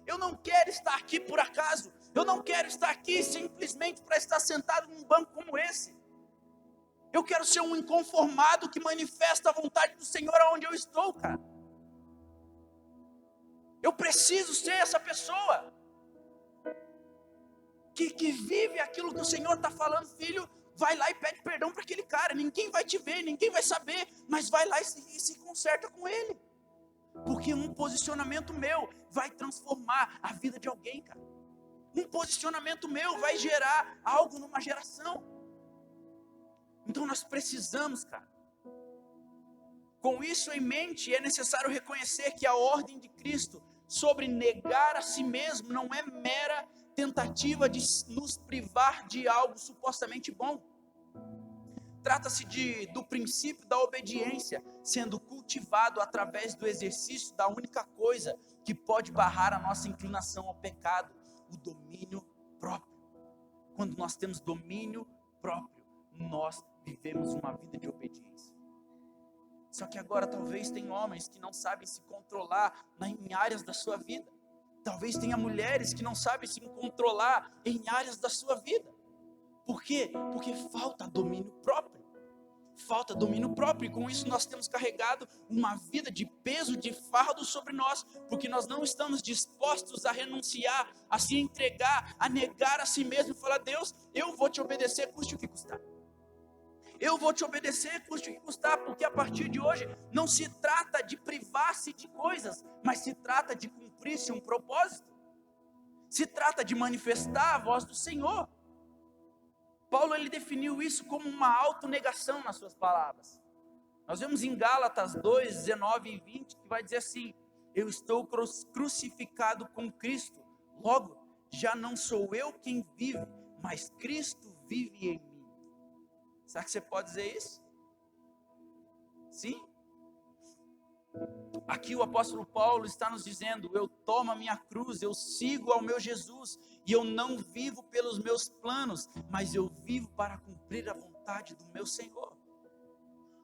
Eu não quero estar aqui por acaso. Eu não quero estar aqui simplesmente para estar sentado num banco como esse. Eu quero ser um inconformado que manifesta a vontade do Senhor aonde eu estou, cara. Eu preciso ser essa pessoa que vive aquilo que o Senhor está falando. Filho, vai lá e pede perdão para aquele cara. Ninguém vai te ver, ninguém vai saber, mas vai lá e se conserta com ele. Porque um posicionamento meu vai transformar a vida de alguém, cara. Um posicionamento meu vai gerar algo numa geração. Então nós precisamos, cara. Com isso em mente, é necessário reconhecer que a ordem de Cristo sobre negar a si mesmo não é mera tentativa de nos privar de algo supostamente bom. Trata-se do princípio da obediência sendo cultivado através do exercício da única coisa que pode barrar a nossa inclinação ao pecado, o domínio próprio. Quando nós temos domínio próprio, nós vivemos uma vida de obediência. Só que agora talvez tem homens que não sabem se controlar em áreas da sua vida. Talvez tenha mulheres que não sabem se controlar em áreas da sua vida. Por quê? Porque falta domínio próprio. Falta domínio próprio, e com isso nós temos carregado uma vida de peso, de fardo sobre nós, porque nós não estamos dispostos a renunciar, a se entregar, a negar a si mesmo e falar: Deus, eu vou te obedecer, custe o que custar. Eu vou te obedecer, custe o que custar, porque a partir de hoje não se trata de privar-se de coisas, mas se trata de cumprir-se um propósito. Se trata de manifestar a voz do Senhor. Paulo, ele definiu isso como uma autonegação nas suas palavras. Nós vemos em Gálatas 2, 19 e 20, que vai dizer assim: eu estou crucificado com Cristo, logo, já não sou eu quem vive, mas Cristo vive em mim. Será que você pode dizer isso? Sim? Aqui o apóstolo Paulo está nos dizendo: eu tomo a minha cruz, eu sigo ao meu Jesus, e eu não vivo pelos meus planos, mas eu vivo para cumprir a vontade do meu Senhor.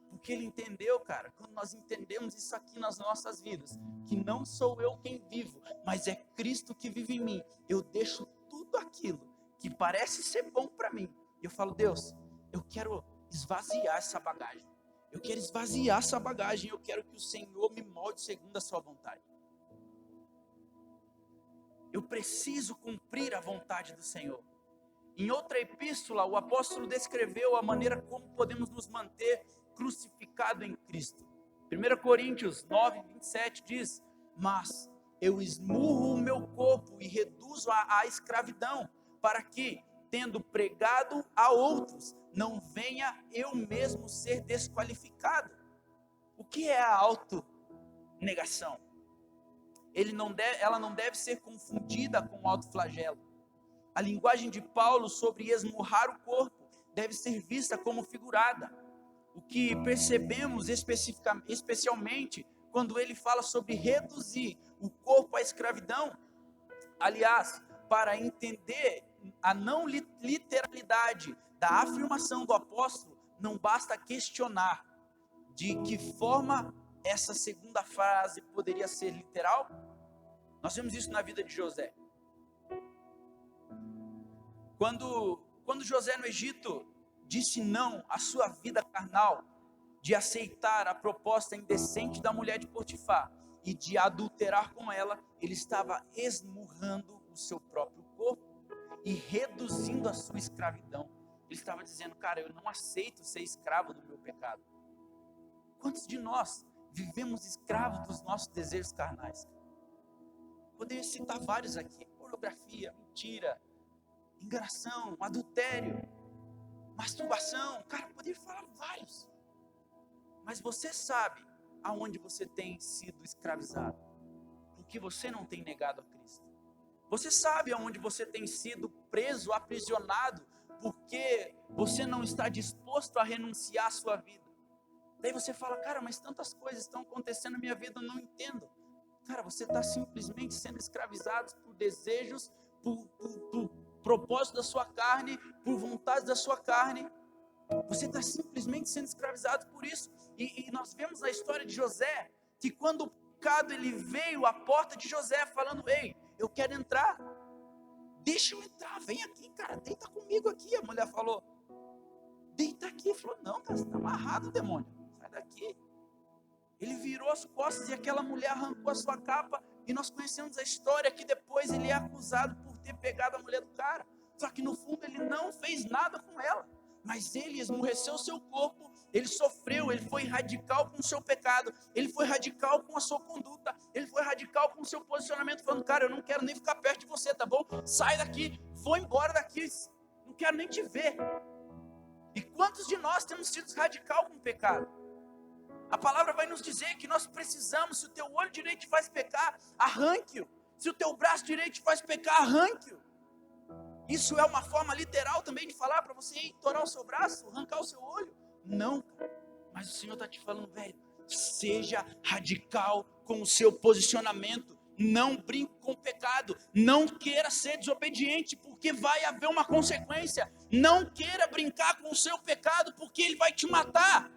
Porque ele entendeu, cara, quando nós entendemos isso aqui nas nossas vidas, que não sou eu quem vivo, mas é Cristo que vive em mim, eu deixo tudo aquilo que parece ser bom para mim, e eu falo: Deus, eu quero esvaziar essa bagagem. Eu quero esvaziar essa bagagem. Eu quero que o Senhor me molde segundo a sua vontade. Eu preciso cumprir a vontade do Senhor. Em outra epístola, o apóstolo descreveu a maneira como podemos nos manter crucificados em Cristo. 1 Coríntios 9, 27 diz: mas eu esmurro o meu corpo e reduzo à escravidão, para que, tendo pregado a outros, não venha eu mesmo ser desqualificado. O que é a autonegação? Ela não deve ser confundida com o autoflagelo. A linguagem de Paulo sobre esmurrar o corpo deve ser vista como figurada. O que percebemos especialmente quando ele fala sobre reduzir o corpo à escravidão. Aliás, para entender a não literalidade da afirmação do apóstolo, não basta questionar de que forma essa segunda frase poderia ser literal. Nós vemos isso na vida de José. Quando José no Egito disse não à sua vida carnal, de aceitar a proposta indecente da mulher de Potifar e de adulterar com ela, ele estava esmurrando o seu próprio corpo e reduzindo a sua escravidão. Ele estava dizendo: cara, eu não aceito ser escravo do meu pecado. Quantos de nós vivemos escravos dos nossos desejos carnais? Poderia citar vários aqui: pornografia, mentira, enganação, adultério, masturbação. Cara, poderia falar vários. Mas você sabe aonde você tem sido escravizado, porque você não tem negado a Cristo. Você sabe aonde você tem sido preso, aprisionado, porque você não está disposto a renunciar à sua vida. Daí você fala: cara, mas tantas coisas estão acontecendo na minha vida, eu não entendo. Cara, você está simplesmente sendo escravizado por desejos, por propósito da sua carne, por vontade da sua carne. Você está simplesmente sendo escravizado por isso. E nós vemos a história de José, que quando o pecado ele veio à porta de José falando: ei, eu quero entrar, deixa eu entrar, vem aqui, cara, deita comigo aqui. A mulher falou: deita aqui. Ele falou: não, cara, você está amarrado, demônio, sai daqui. Ele virou as costas e aquela mulher arrancou a sua capa, e nós conhecemos a história que depois ele é acusado por ter pegado a mulher do cara. Só que no fundo ele não fez nada com ela, mas ele esmurreceu o seu corpo, ele sofreu, ele foi radical com o seu pecado, ele foi radical com a sua conduta, ele foi radical com o seu posicionamento, falando: cara, eu não quero nem ficar perto de você, tá bom? Sai daqui, vou embora daqui, não quero nem te ver. E quantos de nós temos sido radical com o pecado? A palavra vai nos dizer que nós precisamos: se o teu olho direito te faz pecar, arranque-o. Se o teu braço direito te faz pecar, arranque-o. Isso é uma forma literal também de falar para você torar o seu braço, arrancar o seu olho? Não, cara. Mas o Senhor está te falando: velho, seja radical com o seu posicionamento. Não brinque com o pecado. Não queira ser desobediente, porque vai haver uma consequência. Não queira brincar com o seu pecado, porque ele vai te matar.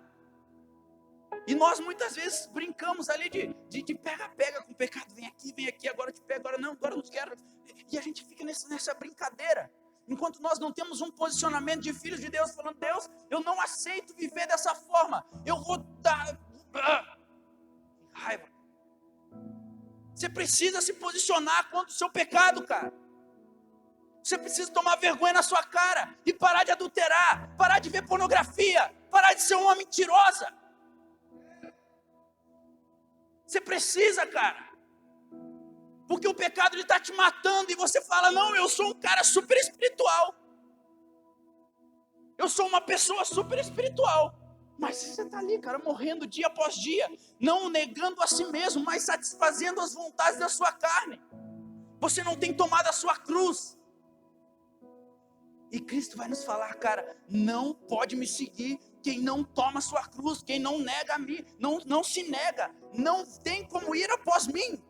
E nós muitas vezes brincamos ali de pega-pega com o pecado. Vem aqui, agora eu te pego, agora não quero. E a gente fica nessa brincadeira. Enquanto nós não temos um posicionamento de filhos de Deus, falando, Deus, eu não aceito viver dessa forma. Eu vou dar raiva. Você precisa se posicionar contra o seu pecado, cara. Você precisa tomar vergonha na sua cara e parar de adulterar, parar de ver pornografia, parar de ser uma mentirosa. Você precisa, cara. Porque o pecado ele está te matando e você fala, não, eu sou um cara super espiritual. Eu sou uma pessoa super espiritual. Mas você está ali, cara, morrendo dia após dia, não negando a si mesmo, mas satisfazendo as vontades da sua carne. Você não tem tomado a sua cruz. E Cristo vai nos falar, cara, não pode me seguir quem não toma a sua cruz, quem não nega a mim, não se nega, não tem como ir após mim.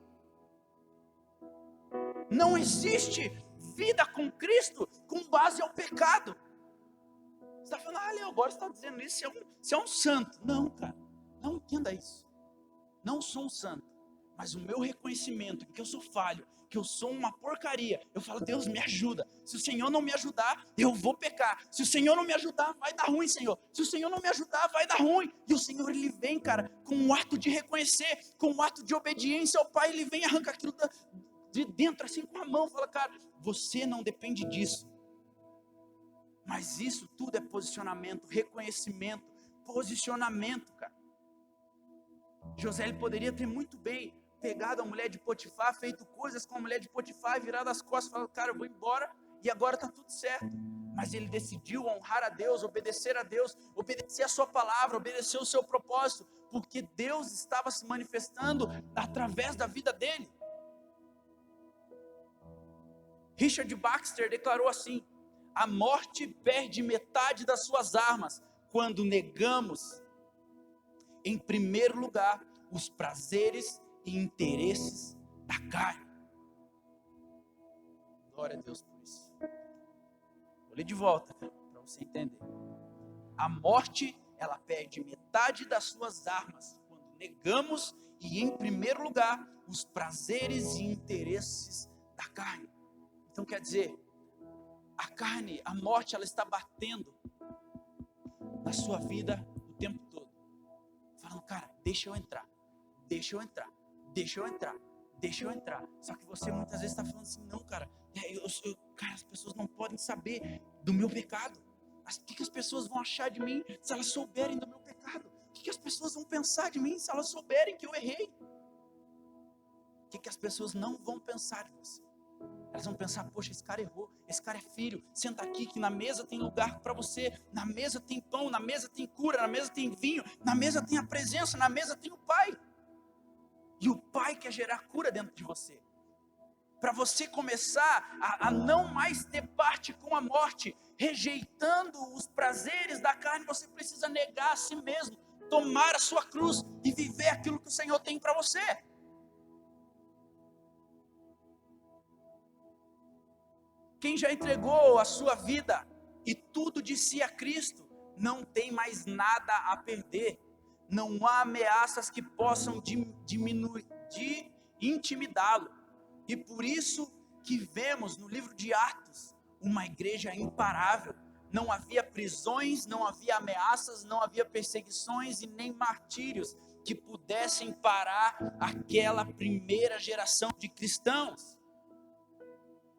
Não existe vida com Cristo com base ao pecado. Você está falando, Léo, agora você está dizendo isso, você é um santo. Não, cara, não entenda isso. Não sou um santo, mas o meu reconhecimento que eu sou falho, que eu sou uma porcaria, eu falo, Deus me ajuda. Se o Senhor não me ajudar, eu vou pecar. Se o Senhor não me ajudar, vai dar ruim, Senhor. Se o Senhor não me ajudar, vai dar ruim. E o Senhor, ele vem, cara, com um ato de reconhecer, com um ato de obediência ao Pai, ele vem e arranca aquilo de dentro, assim, com a mão, fala, cara, você não depende disso. Mas isso tudo é posicionamento, reconhecimento, posicionamento, cara. José, ele poderia ter muito bem pegado a mulher de Potifar, feito coisas com a mulher de Potifar, virado as costas, falando, cara, eu vou embora e agora está tudo certo. Mas ele decidiu honrar a Deus, obedecer a sua palavra, obedecer o seu propósito, porque Deus estava se manifestando através da vida dele. Richard Baxter declarou assim, a morte perde metade das suas armas quando negamos, em primeiro lugar, os prazeres e interesses da carne. Glória a Deus por isso. Vou ler de volta, para você entender. A morte, ela perde metade das suas armas quando negamos e, em primeiro lugar, os prazeres e interesses da carne. Então quer dizer, a carne, a morte, ela está batendo na sua vida o tempo todo. Falando, cara, deixa eu entrar. Só que você muitas vezes está falando assim, não, cara, cara, as pessoas não podem saber do meu pecado. O que as pessoas vão achar de mim se elas souberem do meu pecado? O que as pessoas vão pensar de mim se elas souberem que eu errei? O que as pessoas não vão pensar de você? Elas vão pensar, poxa, esse cara errou, esse cara é filho, senta aqui que na mesa tem lugar para você, na mesa tem pão, na mesa tem cura, na mesa tem vinho, na mesa tem a presença, na mesa tem o Pai. E o Pai quer gerar cura dentro de você. Para você começar a não mais ter parte com a morte, rejeitando os prazeres da carne, você precisa negar a si mesmo, tomar a sua cruz e viver aquilo que o Senhor tem para você. Quem já entregou a sua vida e tudo de si a Cristo, não tem mais nada a perder. Não há ameaças que possam intimidá-lo. E por isso que vemos no livro de Atos uma igreja imparável. Não havia prisões, não havia ameaças, não havia perseguições e nem martírios que pudessem parar aquela primeira geração de cristãos.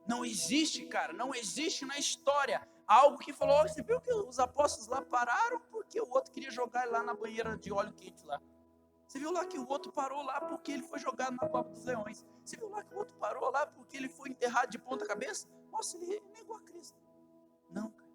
Não existe, cara, não existe na história algo que falou, você viu que os apóstolos lá pararam porque o outro queria jogar ele lá na banheira de óleo quente lá. Você viu lá que o outro parou lá porque ele foi jogado na cova dos leões. Você viu lá que o outro parou lá porque ele foi enterrado de ponta cabeça? Nossa, ele negou a Cristo. Não, cara.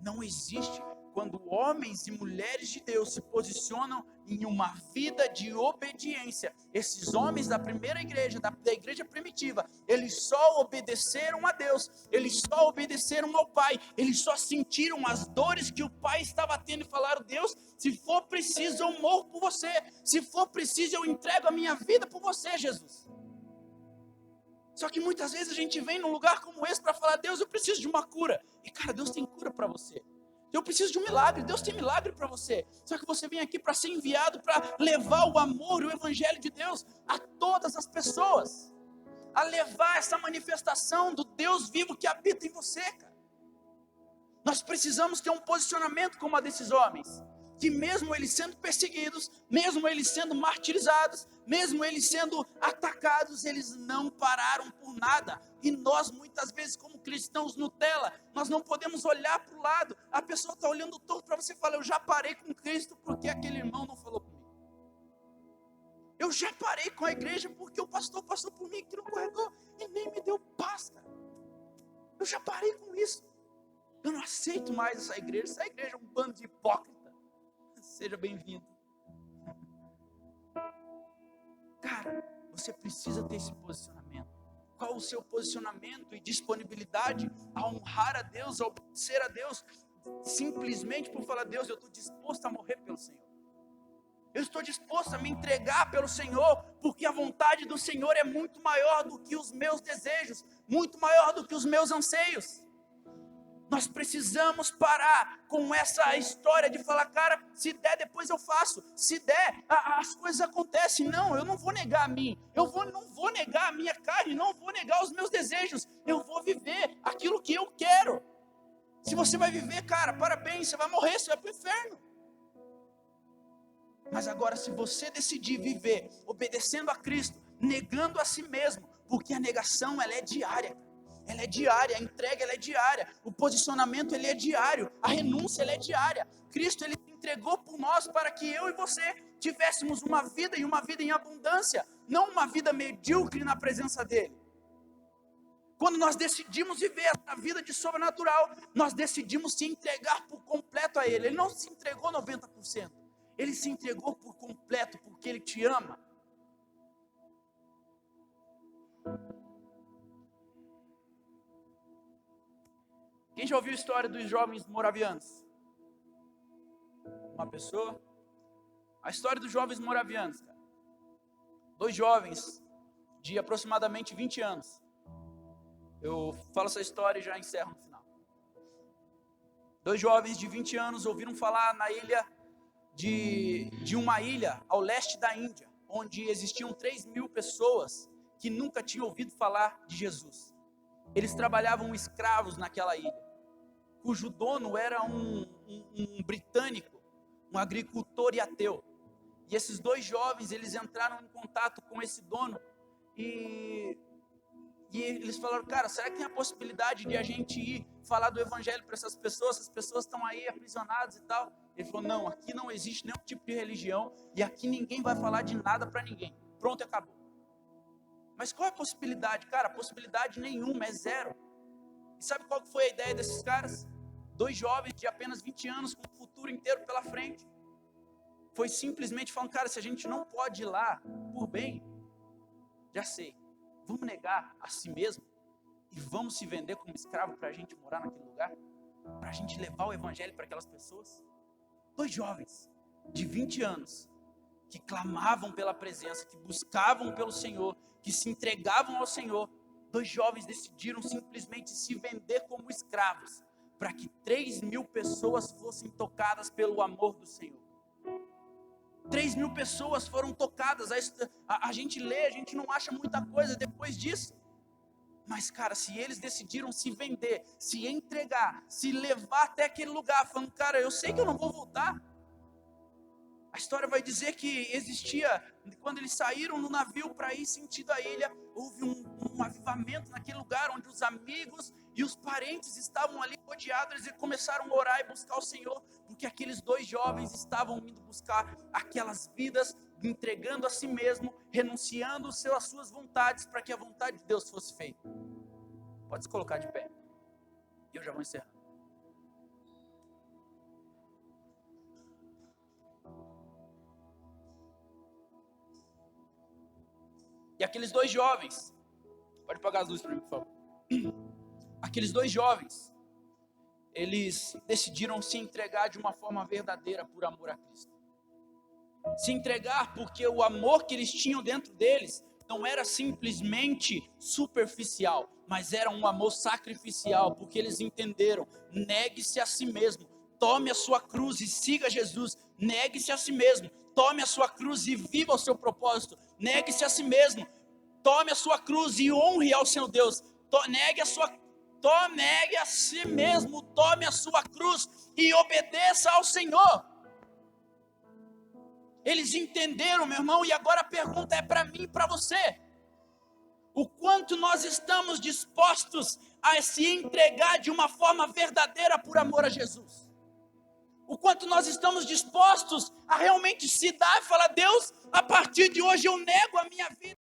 Não existe. Quando homens e mulheres de Deus se posicionam em uma vida de obediência, esses homens da primeira igreja, da igreja primitiva, eles só obedeceram a Deus, eles só obedeceram ao Pai, eles só sentiram as dores que o Pai estava tendo e falaram, Deus, se for preciso eu morro por você, se for preciso eu entrego a minha vida por você, Jesus. Só que muitas vezes a gente vem num lugar como esse para falar, Deus, eu preciso de uma cura. E cara, Deus tem cura para você. Eu preciso de um milagre. Deus tem milagre para você. Só que você vem aqui para ser enviado, para levar o amor e o evangelho de Deus a todas as pessoas. A levar essa manifestação do Deus vivo que habita em você, cara. Nós precisamos ter um posicionamento como a desses homens. Que mesmo eles sendo perseguidos, mesmo eles sendo martirizados, mesmo eles sendo atacados, eles não pararam por nada. E nós muitas vezes como cristãos Nutella, nós não podemos olhar para o lado, a pessoa está olhando torto para você e fala, eu já parei com Cristo porque aquele irmão não falou comigo. Eu já parei com a igreja porque o pastor passou por mim aqui no corredor e nem me deu paz, cara. Eu já parei com isso. Eu não aceito mais essa igreja é um bando de hipócritas. Seja bem-vindo. Cara, você precisa ter esse posicionamento. Qual o seu posicionamento e disponibilidade a honrar a Deus, a obedecer a Deus, simplesmente por falar, Deus, eu estou disposto a morrer pelo Senhor. Eu estou disposto a me entregar pelo Senhor, porque a vontade do Senhor é muito maior do que os meus desejos, muito maior do que os meus anseios. Nós precisamos parar com essa história de falar, cara, se der, depois eu faço. Se der, as coisas acontecem. Não, eu não vou negar a mim. Não vou negar a minha carne, não vou negar os meus desejos. Eu vou viver aquilo que eu quero. Se você vai viver, cara, parabéns, você vai morrer, você vai para o inferno. Mas agora, se você decidir viver obedecendo a Cristo, negando a si mesmo, porque a negação, ela é diária. Ela é diária, a entrega ela é diária, o posicionamento ele é diário, a renúncia ela é diária. Cristo ele entregou por nós para que eu e você tivéssemos uma vida e uma vida em abundância, não uma vida medíocre na presença dele. Quando nós decidimos viver essa vida de sobrenatural, nós decidimos se entregar por completo a ele. Ele não se entregou 90%, ele se entregou por completo porque ele te ama. Quem já ouviu a história dos jovens moravianos? Uma pessoa? A história dos jovens moravianos, cara. 2 jovens de aproximadamente 20 anos. Eu falo essa história e já encerro no final. 2 jovens de 20 anos ouviram falar na ilha de uma ilha ao leste da Índia, onde existiam 3.000 pessoas que nunca tinham ouvido falar de Jesus. Eles trabalhavam escravos naquela ilha, cujo dono era um britânico, um agricultor e ateu. E esses 2 jovens, eles entraram em contato com esse dono e eles falaram, cara, será que tem a possibilidade de a gente ir falar do evangelho para essas pessoas estão aí aprisionadas e tal? Ele falou, não, aqui não existe nenhum tipo de religião e aqui ninguém vai falar de nada para ninguém. Pronto, acabou. Mas qual é a possibilidade? Cara, possibilidade nenhuma, é zero. E sabe qual foi a ideia desses caras? 2 jovens de apenas 20 anos, com o futuro inteiro pela frente. Foi simplesmente falando, cara, se a gente não pode ir lá por bem, já sei, vamos negar a si mesmo e vamos se vender como escravo para a gente morar naquele lugar? Para a gente levar o evangelho para aquelas pessoas? 2 jovens de 20 anos, que clamavam pela presença, que buscavam pelo Senhor, que se entregavam ao Senhor. 2 jovens decidiram simplesmente se vender como escravos, para que 3.000 pessoas fossem tocadas pelo amor do Senhor. 3.000 pessoas foram tocadas. A gente lê, a gente não acha muita coisa depois disso. Mas, cara, se eles decidiram se vender, se entregar, se levar até aquele lugar, falando, cara, eu sei que eu não vou voltar. A história vai dizer que existia, quando eles saíram no navio para ir sentido a ilha, houve um avivamento naquele lugar, onde os amigos e os parentes estavam ali rodeados e começaram a orar e buscar o Senhor, porque aqueles 2 jovens estavam indo buscar aquelas vidas, entregando a si mesmo, renunciando às suas vontades, para que a vontade de Deus fosse feita. Pode se colocar de pé, e eu já vou encerrar. E aqueles 2 jovens, pode apagar as luzes para mim, por favor. Aqueles 2 jovens, eles decidiram se entregar de uma forma verdadeira por amor a Cristo. Se entregar porque o amor que eles tinham dentro deles não era simplesmente superficial, mas era um amor sacrificial, porque eles entenderam, negue-se a si mesmo, Tome a sua cruz e siga Jesus. Negue-se a si mesmo. Tome a sua cruz e viva o seu propósito. Negue-se a si mesmo. Tome a sua cruz e honre ao seu Deus. Negue a si mesmo. Tome a sua cruz e obedeça ao Senhor. Eles entenderam, meu irmão, e agora a pergunta é para mim e para você. O quanto nós estamos dispostos a se entregar de uma forma verdadeira por amor a Jesus. O quanto nós estamos dispostos a realmente se dar e falar: Deus, a partir de hoje eu nego a minha vida.